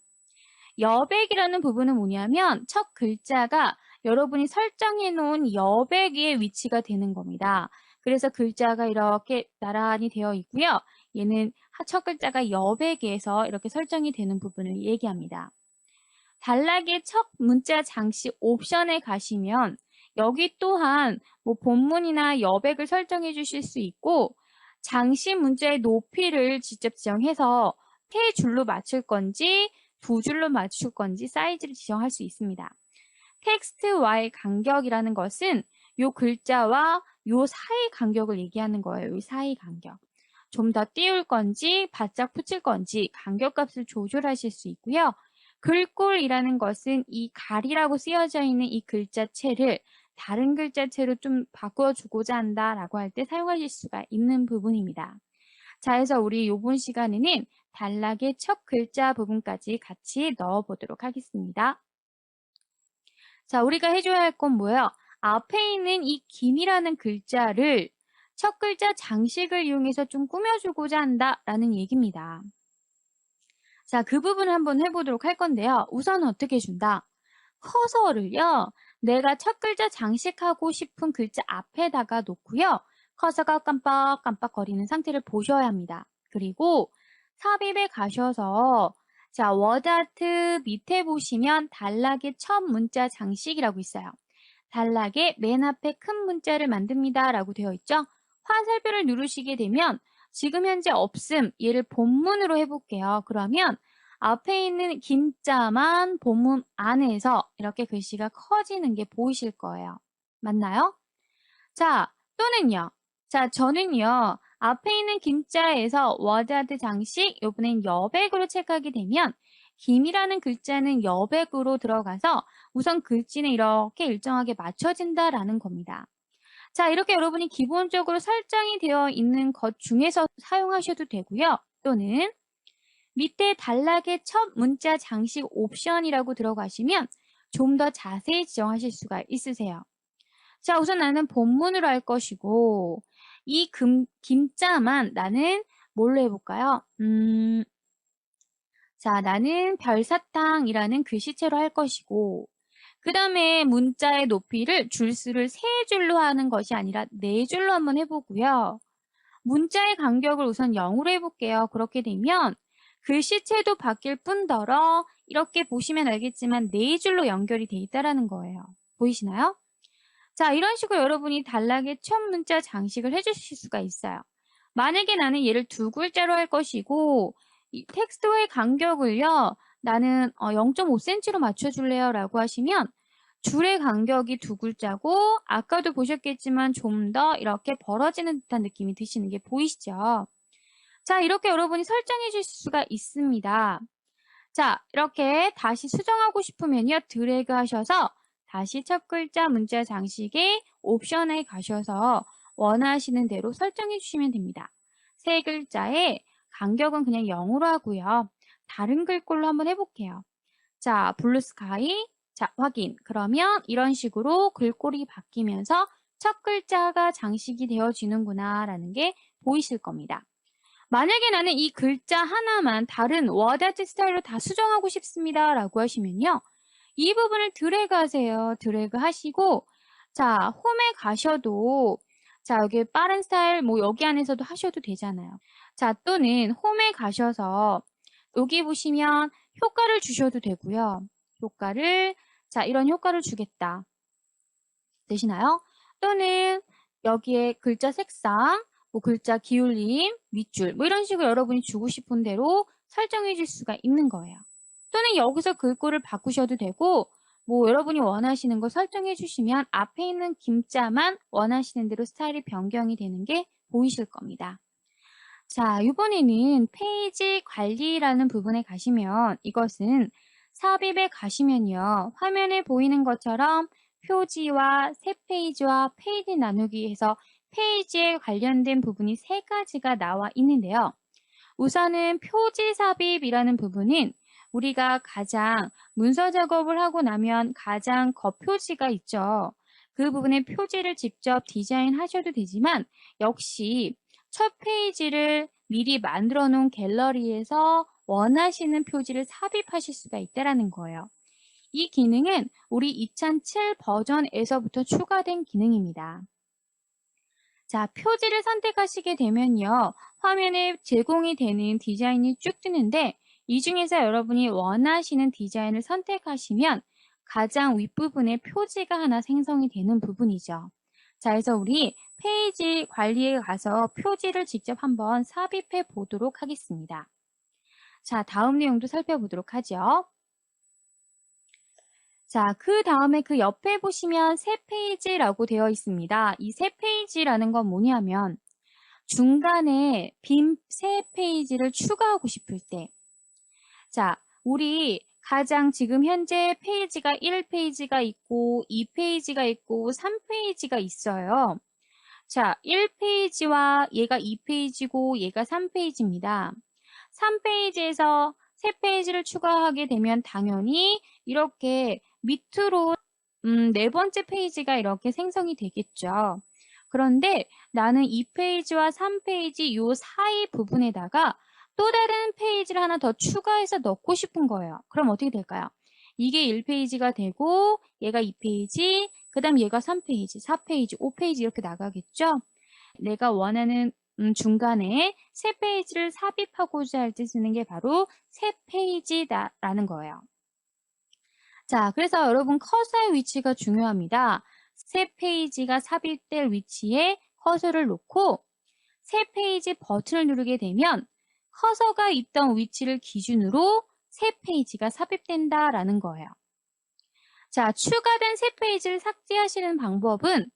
여백이라는 부분은 뭐냐면 첫 글자가 여러분이 설정해 놓은 여백 위에 위치가 되는 겁니다. 그래서 글자가 이렇게 나란히 되어 있고요. 얘는 첫 글자가 여백에서 이렇게 설정이 되는 부분을 얘기합니다. 단락의 첫 문자 장식 옵션에 가시면 여기 또한 뭐 본문이나 여백을 설정해 주실 수 있고 장식 문자의 높이를 직접 지정해서 세 줄로 맞출 건지 두 줄로 맞출 건지 사이즈를 지정할 수 있습니다. 텍스트와의 간격이라는 것은 요 글자와 요 사이 간격을 얘기하는 거예요. 요 사이 간격. 좀 더 띄울 건지 바짝 붙일 건지 간격값을 조절하실 수 있고요. 글꼴이라는 것은 이 갈이라고 쓰여져 있는 이 글자체를 다른 글자체로 좀 바꿔주고자 한다라고 할 때 사용하실 수가 있는 부분입니다. 자, 해서 우리 이번 시간에는 단락의 첫 글자 부분까지 같이 넣어보도록 하겠습니다. 자, 우리가 해줘야 할 건 뭐예요? 앞에 있는 이 김이라는 글자를 첫 글자 장식을 이용해서 좀 꾸며주고자 한다라는 얘기입니다. 자, 그 부분을 한번 해보도록 할 건데요. 우선 어떻게 해준다? 커서를요, 내가 첫 글자 장식하고 싶은 글자 앞에다가 놓고요. 커서가 깜빡깜빡 거리는 상태를 보셔야 합니다. 그리고 삽입에 가셔서 자, 워드아트 밑에 보시면 단락의 첫 문자 장식이라고 있어요. 단락의 맨 앞에 큰 문자를 만듭니다 라고 되어 있죠. 화살표를 누르시게 되면 지금 현재 없음, 얘를 본문으로 해볼게요. 그러면 앞에 있는 김자만 본문 안에서 이렇게 글씨가 커지는 게 보이실 거예요. 맞나요? 자, 또는요. 자, 저는요. 앞에 있는 김자에서 워드아트 장식, 요번엔 여백으로 체크하게 되면 김이라는 글자는 여백으로 들어가서 우선 글씨는 이렇게 일정하게 맞춰진다라는 겁니다. 자, 이렇게 여러분이 기본적으로 설정이 되어 있는 것 중에서 사용하셔도 되고요. 또는 밑에 단락의 첫 문자 장식 옵션이라고 들어가시면 좀 더 자세히 지정하실 수가 있으세요. 자, 우선 나는 본문으로 할 것이고 이 김자만 나는 뭘로 해볼까요? 자, 나는 별사탕이라는 글씨체로 할 것이고 그 다음에 문자의 높이를 줄수를 3줄로 하는 것이 아니라 4줄로 한번 해보고요. 문자의 간격을 우선 0으로 해볼게요. 그렇게 되면 글씨체도 바뀔 뿐더러 이렇게 보시면 알겠지만 4줄로 연결이 돼 있다는 거예요. 보이시나요? 자, 이런 식으로 여러분이 단락의 첫 문자 장식을 해주실 수가 있어요. 만약에 나는 얘를 2글자로 할 것이고 이 텍스트의 간격을요. 나는 0.5cm로 맞춰줄래요? 라고 하시면 줄의 간격이 2글자고 아까도 보셨겠지만 좀 더 이렇게 벌어지는 듯한 느낌이 드시는 게 보이시죠? 자, 이렇게 여러분이 설정해 주실 수가 있습니다. 자, 이렇게 다시 수정하고 싶으면요. 드래그 하셔서 다시 첫 글자 문자 장식의 옵션에 가셔서 원하시는 대로 설정해 주시면 됩니다. 세 글자의 간격은 그냥 0으로 하고요. 다른 글꼴로 한번 해볼게요. 자, 블루스카이. 자, 확인. 그러면 이런 식으로 글꼴이 바뀌면서 첫 글자가 장식이 되어지는구나 라는 게 보이실 겁니다. 만약에 나는 이 글자 하나만 다른 워드아트 스타일로 다 수정하고 싶습니다 라고 하시면요. 이 부분을 드래그 하세요. 드래그 하시고 자, 홈에 가셔도 자, 여기 빠른 스타일 뭐 여기 안에서도 하셔도 되잖아요. 자, 또는 홈에 가셔서 여기 보시면 효과를 주셔도 되고요. 효과를 자, 이런 효과를 주겠다. 되시나요? 또는 여기에 글자 색상, 뭐 글자 기울림, 밑줄 뭐 이런 식으로 여러분이 주고 싶은 대로 설정해 줄 수가 있는 거예요. 또는 여기서 글꼴을 바꾸셔도 되고 뭐 여러분이 원하시는 거 설정해 주시면 앞에 있는 김자만 원하시는 대로 스타일이 변경이 되는 게 보이실 겁니다. 자, 이번에는 페이지 관리라는 부분에 가시면 이것은 삽입에 가시면요. 화면에 보이는 것처럼 표지와 새 페이지와 페이지 나누기 해서 페이지에 관련된 부분이 3가지가 나와 있는데요. 우선은 표지 삽입이라는 부분은 우리가 가장 문서 작업을 하고 나면 가장 겉표지가 있죠. 그 부분의 표지를 직접 디자인하셔도 되지만 역시 첫 페이지를 미리 만들어 놓은 갤러리에서 원하시는 표지를 삽입하실 수가 있다는 거예요. 이 기능은 우리 2007 버전에서부터 추가된 기능입니다. 자, 표지를 선택하시게 되면요. 화면에 제공이 되는 디자인이 쭉 뜨는데 이 중에서 여러분이 원하시는 디자인을 선택하시면 가장 윗부분에 표지가 하나 생성이 되는 부분이죠. 자, 그래서 우리 페이지 관리에 가서 표지를 직접 한번 삽입해 보도록 하겠습니다. 자, 다음 내용도 살펴보도록 하죠. 자, 그 다음에 그 옆에 보시면 새 페이지라고 되어 있습니다. 이 새 페이지라는 건 뭐냐면 중간에 빈 새 페이지를 추가하고 싶을 때 자, 우리 가장 지금 현재 페이지가 1페이지가 있고 2페이지가 있고 3페이지가 있어요. 자, 1페이지와 얘가 2페이지고 얘가 3페이지입니다. 3페이지에서 새 페이지를 추가하게 되면 당연히 이렇게 밑으로 네 번째 페이지가 이렇게 생성이 되겠죠. 그런데 나는 2페이지와 3페이지 요 사이 부분에다가 또 다른 페이지를 하나 더 추가해서 넣고 싶은 거예요. 그럼 어떻게 될까요? 이게 1페이지가 되고 얘가 2페이지, 그 다음 얘가 3페이지, 4페이지, 5페이지 이렇게 나가겠죠? 내가 원하는 중간에 새 페이지를 삽입하고자 할 때 쓰는 게 바로 새 페이지다라는 거예요. 자, 그래서 여러분 커서의 위치가 중요합니다. 새 페이지가 삽입될 위치에 커서를 놓고 새 페이지 버튼을 누르게 되면 커서가 있던 위치를 기준으로 새 페이지가 삽입된다라는 거예요. 자, 추가된 새 페이지를 삭제하시는 방법은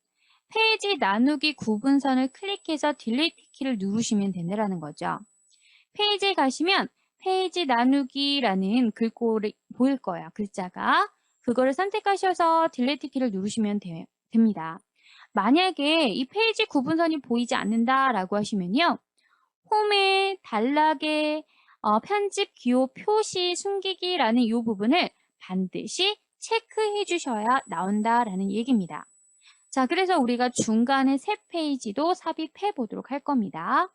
페이지 나누기 구분선을 클릭해서 딜리트 키를 누르시면 된다는 거죠. 페이지에 가시면 페이지 나누기라는 글꼴이 보일 거예요. 글자가. 그거를 선택하셔서 딜리트 키를 누르시면 됩니다. 만약에 이 페이지 구분선이 보이지 않는다라고 하시면요. 홈의 단락에 편집 기호 표시 숨기기라는 이 부분을 반드시 체크해 주셔야 나온다라는 얘기입니다. 자, 그래서 우리가 중간에 새 페이지도 삽입해 보도록 할 겁니다.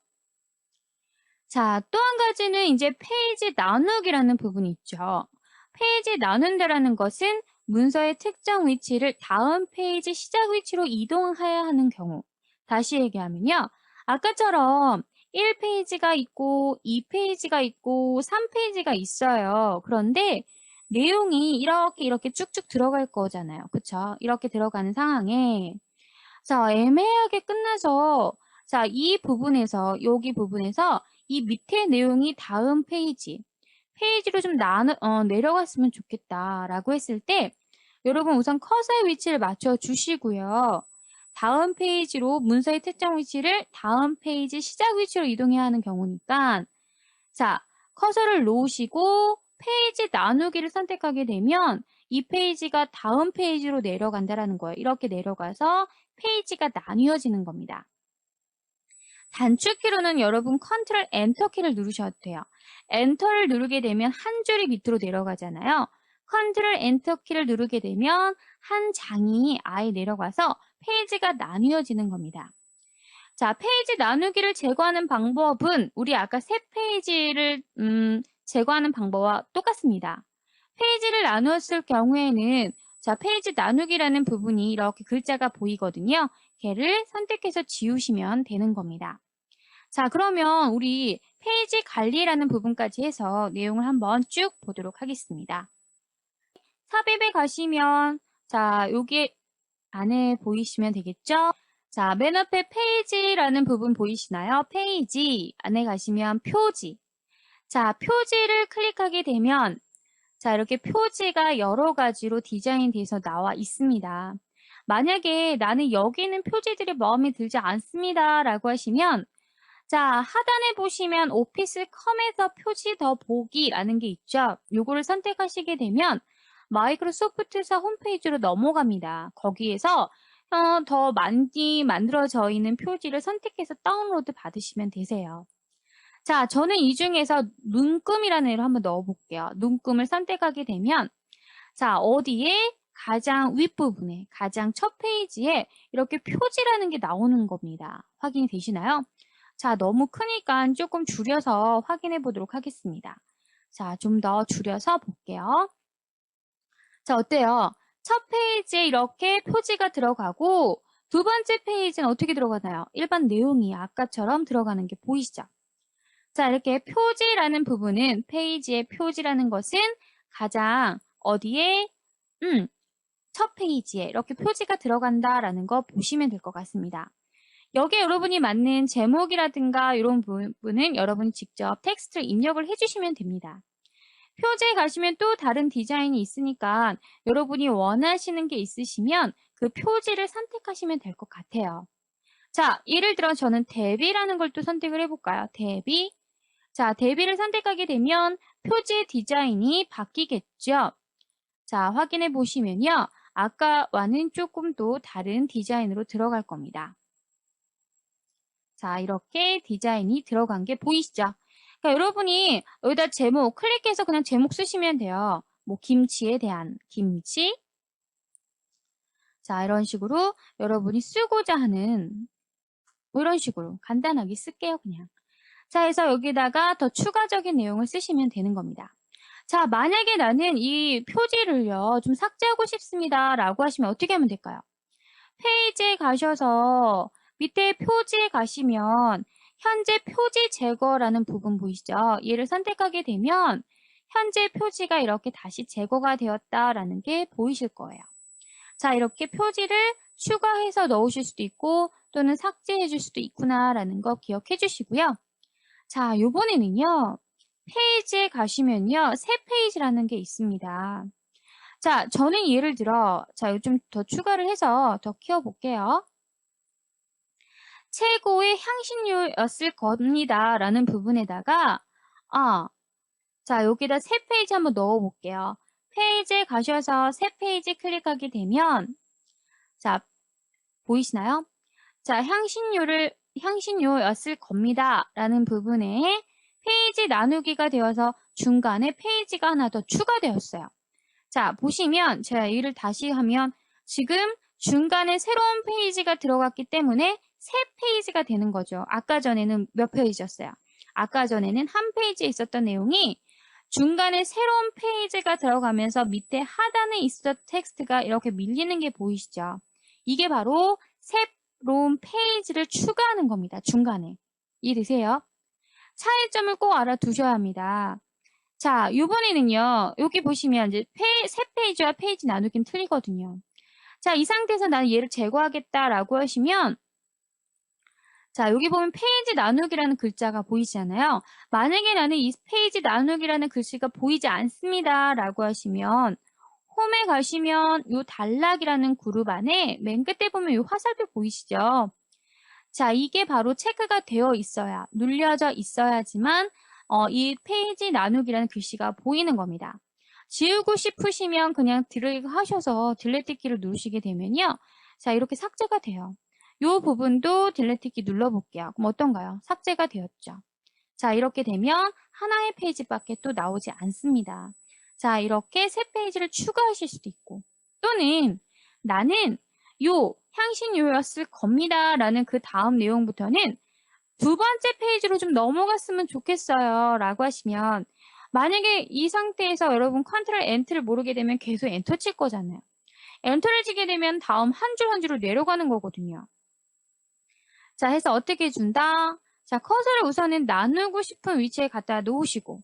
자, 또 한 가지는 이제 페이지 나누기라는 부분이 있죠. 페이지 나눈다라는 것은 문서의 특정 위치를 다음 페이지 시작 위치로 이동해야 하는 경우. 다시 얘기하면요. 아까처럼 1페이지가 있고 2페이지가 있고 3페이지가 있어요. 그런데 내용이 이렇게 쭉쭉 들어갈 거잖아요. 그쵸? 이렇게 들어가는 상황에 자, 애매하게 끝나서 자, 이 부분에서 여기 부분에서 이 밑에 내용이 다음 페이지로 좀 내려갔으면 좋겠다라고 했을 때 여러분 우선 커서의 위치를 맞춰 주시고요. 다음 페이지로 문서의 특정 위치를 다음 페이지 시작 위치로 이동해야 하는 경우니까 자, 커서를 놓으시고 페이지 나누기를 선택하게 되면 이 페이지가 다음 페이지로 내려간다라는 거예요. 이렇게 내려가서 페이지가 나뉘어지는 겁니다. 단축키로는 여러분 컨트롤 엔터 키를 누르셔도 돼요. 엔터를 누르게 되면 한 줄이 밑으로 내려가잖아요. 컨트롤 엔터 키를 누르게 되면 한 장이 아예 내려가서 페이지가 나뉘어지는 겁니다. 자, 페이지 나누기를 제거하는 방법은 우리 아까 새 페이지를 제거하는 방법과 똑같습니다. 페이지를 나누었을 경우에는 자, 페이지 나누기라는 부분이 이렇게 글자가 보이거든요. 걔를 선택해서 지우시면 되는 겁니다. 자, 그러면 우리 페이지 관리라는 부분까지 해서 내용을 한번 쭉 보도록 하겠습니다. 삽입에 가시면 자, 여기 안에 보이시면 되겠죠? 자, 맨 앞에 페이지라는 부분 보이시나요? 페이지 안에 가시면 표지. 자, 표지를 클릭하게 되면 자, 이렇게 표지가 여러 가지로 디자인돼서 나와 있습니다. 만약에 나는 여기 있는 표지들이 마음에 들지 않습니다 라고 하시면 자, 하단에 보시면 오피스 컴에서 표지 더 보기라는 게 있죠. 요거를 선택하시게 되면 마이크로소프트사 홈페이지로 넘어갑니다. 거기에서 더 많이 만들어져 있는 표지를 선택해서 다운로드 받으시면 되세요. 자, 저는 이 중에서 눈금이라는 애를 한번 넣어볼게요. 눈금을 선택하게 되면 자, 어디에 가장 윗부분에 가장 첫 페이지에 이렇게 표지라는 게 나오는 겁니다. 확인이 되시나요? 자, 너무 크니까 조금 줄여서 확인해 보도록 하겠습니다. 자, 좀 더 줄여서 볼게요. 자, 어때요? 첫 페이지에 이렇게 표지가 들어가고 두 번째 페이지는 어떻게 들어가나요? 일반 내용이 아까처럼 들어가는 게 보이시죠? 자, 이렇게 표지라는 부분은 페이지의 표지라는 것은 가장 어디에 첫 페이지에 이렇게 표지가 들어간다라는 거 보시면 될 것 같습니다. 여기에 여러분이 맞는 제목이라든가 이런 부분은 여러분이 직접 텍스트를 입력을 해주시면 됩니다. 표지에 가시면 또 다른 디자인이 있으니까 여러분이 원하시는 게 있으시면 그 표지를 선택하시면 될 것 같아요. 자, 예를 들어 저는 대비라는 걸 또 선택을 해볼까요? 대비. 자, 대비를 선택하게 되면 표지의 디자인이 바뀌겠죠? 자, 확인해 보시면요. 아까와는 조금 또 다른 디자인으로 들어갈 겁니다. 자, 이렇게 디자인이 들어간 게 보이시죠? 그러니까 여러분이 여기다 제목 클릭해서 그냥 제목 쓰시면 돼요. 뭐 김치에 대한 김치. 자, 이런 식으로 여러분이 쓰고자 하는 뭐 이런 식으로 간단하게 쓸게요, 그냥. 자, 해서 여기다가 더 추가적인 내용을 쓰시면 되는 겁니다. 자, 만약에 나는 이 표지를요, 좀 삭제하고 싶습니다. 라고 하시면 어떻게 하면 될까요? 페이지에 가셔서 밑에 표지에 가시면 현재 표지 제거라는 부분 보이시죠? 얘를 선택하게 되면 현재 표지가 이렇게 다시 제거가 되었다라는 게 보이실 거예요. 자, 이렇게 표지를 추가해서 넣으실 수도 있고 또는 삭제해 줄 수도 있구나라는 거 기억해 주시고요. 자, 요번에는요. 페이지에 가시면요. 새 페이지라는 게 있습니다. 자, 저는 예를 들어 자, 이거 좀 더 추가를 해서 더 키워볼게요. 최고의 향신료였을 겁니다. 라는 부분에다가 자, 여기다 새 페이지 한번 넣어볼게요. 페이지에 가셔서 새 페이지 클릭하게 되면 자, 보이시나요? 자, 향신료였을 겁니다. 라는 부분에 페이지 나누기가 되어서 중간에 페이지가 하나 더 추가되었어요. 자, 보시면 제가 이를 다시 하면 지금 중간에 새로운 페이지가 들어갔기 때문에 새 페이지가 되는 거죠. 아까 전에는 몇 페이지였어요? 아까 전에는 한 페이지에 있었던 내용이 중간에 새로운 페이지가 들어가면서 밑에 하단에 있었던 텍스트가 이렇게 밀리는 게 보이시죠? 이게 바로 새로운 페이지를 추가하는 겁니다. 중간에. 이해되세요? 차이점을 꼭 알아두셔야 합니다. 자, 이번에는요. 여기 보시면 이제 새 페이지와 페이지 나누기는 틀리거든요. 자, 이 상태에서 나는 얘를 제거하겠다라고 하시면 자, 여기 보면 페이지 나누기라는 글자가 보이잖아요. 만약에 나는 이 페이지 나누기라는 글씨가 보이지 않습니다. 라고 하시면 홈에 가시면 이 단락이라는 그룹 안에 맨 끝에 보면 이 화살표 보이시죠? 자, 이게 바로 체크가 되어 있어야, 눌려져 있어야지만 이 페이지 나누기라는 글씨가 보이는 겁니다. 지우고 싶으시면 그냥 드래그 하셔서 딜리트 키를 누르시게 되면요. 자, 이렇게 삭제가 돼요. 이 부분도 딜리트 키 눌러볼게요. 그럼 어떤가요? 삭제가 되었죠. 자, 이렇게 되면 하나의 페이지밖에 또 나오지 않습니다. 자, 이렇게 새 페이지를 추가하실 수도 있고 또는 나는 요 향신료였을 겁니다. 라는 그 다음 내용부터는 두 번째 페이지로 좀 넘어갔으면 좋겠어요. 라고 하시면 만약에 이 상태에서 여러분 컨트롤 엔트를 모르게 되면 계속 엔터 칠 거잖아요. 엔터를 치게 되면 다음 한 줄 한 줄로 내려가는 거거든요. 자, 해서 어떻게 해준다? 자, 커서를 우선은 나누고 싶은 위치에 갖다 놓으시고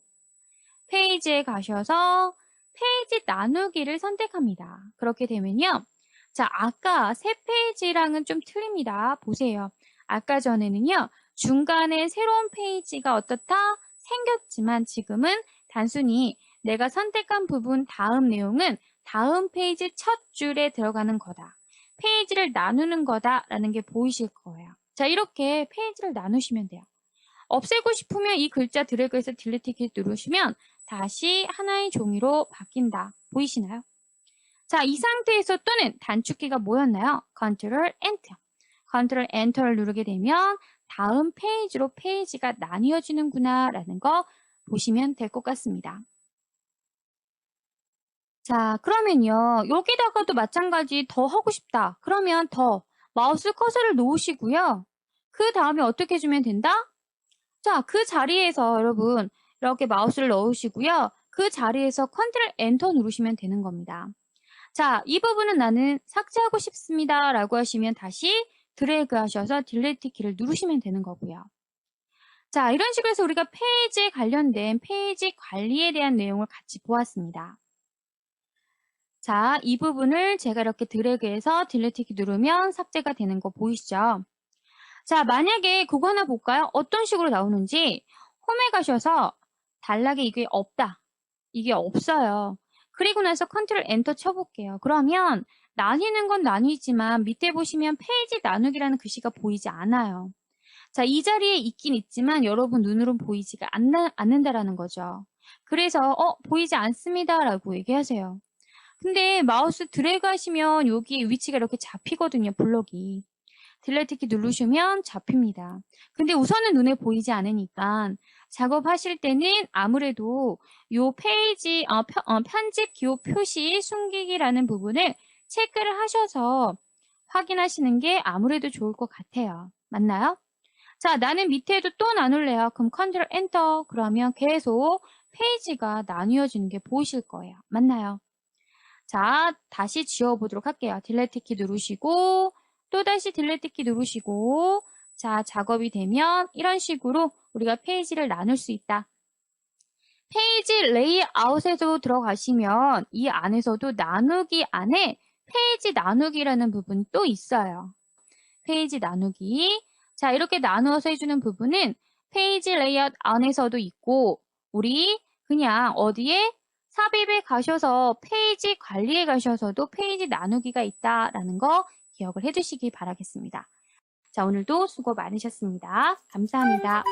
페이지에 가셔서 페이지 나누기를 선택합니다. 그렇게 되면요. 자, 아까 새 페이지랑은 좀 틀립니다. 보세요. 아까 전에는요. 중간에 새로운 페이지가 어떻다? 생겼지만 지금은 단순히 내가 선택한 부분 다음 내용은 다음 페이지 첫 줄에 들어가는 거다. 페이지를 나누는 거다라는 게 보이실 거예요. 자, 이렇게 페이지를 나누시면 돼요. 없애고 싶으면 이 글자 드래그해서 딜리트 키 누르시면 다시 하나의 종이로 바뀐다. 보이시나요? 자, 이 상태에서 또는 단축키가 뭐였나요? 컨트롤 엔터. 컨트롤 엔터를 누르게 되면 다음 페이지로 페이지가 나뉘어지는구나 라는 거 보시면 될 것 같습니다. 자, 그러면요. 여기다가도 마찬가지 더 하고 싶다. 그러면 더 마우스 커서를 놓으시고요. 그 다음에 어떻게 해주면 된다? 자, 그 자리에서 여러분 이렇게 마우스를 넣으시고요. 그 자리에서 컨트롤 엔터 누르시면 되는 겁니다. 자, 이 부분은 나는 삭제하고 싶습니다 라고 하시면 다시 드래그 하셔서 딜리트 키를 누르시면 되는 거고요. 자, 이런 식으로 해서 우리가 페이지에 관련된 페이지 관리에 대한 내용을 같이 보았습니다. 자, 이 부분을 제가 이렇게 드래그해서 딜리트 키 누르면 삭제가 되는 거 보이시죠? 자, 만약에 그거 하나 볼까요? 어떤 식으로 나오는지 홈에 가셔서 단락에 이게 없다. 이게 없어요. 그리고 나서 컨트롤 엔터 쳐볼게요. 그러면 나뉘는 건 나뉘지만 밑에 보시면 페이지 나누기라는 글씨가 보이지 않아요. 자, 이 자리에 있긴 있지만 여러분 눈으로는 보이지가 않는다라는 거죠. 그래서 보이지 않습니다 라고 얘기하세요. 근데 마우스 드래그 하시면 여기 위치가 이렇게 잡히거든요, 블록이. 딜리트 키 누르시면 잡힙니다. 근데 우선은 눈에 보이지 않으니까 작업하실 때는 아무래도 요 페이지, 편집 기호 표시 숨기기라는 부분을 체크를 하셔서 확인하시는 게 아무래도 좋을 것 같아요. 맞나요? 자, 나는 밑에도 또 나눌래요. 그럼 컨트롤 엔터. 그러면 계속 페이지가 나뉘어지는 게 보이실 거예요. 맞나요? 자, 다시 지워보도록 할게요. 딜리트 키 누르시고 또다시 딜리트 키 누르시고 자, 작업이 되면 이런 식으로 우리가 페이지를 나눌 수 있다. 페이지 레이아웃에도 들어가시면 이 안에서도 나누기 안에 페이지 나누기라는 부분이 또 있어요. 페이지 나누기. 자, 이렇게 나누어서 해주는 부분은 페이지 레이아웃 안에서도 있고 우리 그냥 어디에 삽입에 가셔서 페이지 관리에 가셔서도 페이지 나누기가 있다라는 거 기억을 해두시기 바라겠습니다. 자, 오늘도 수고 많으셨습니다. 감사합니다.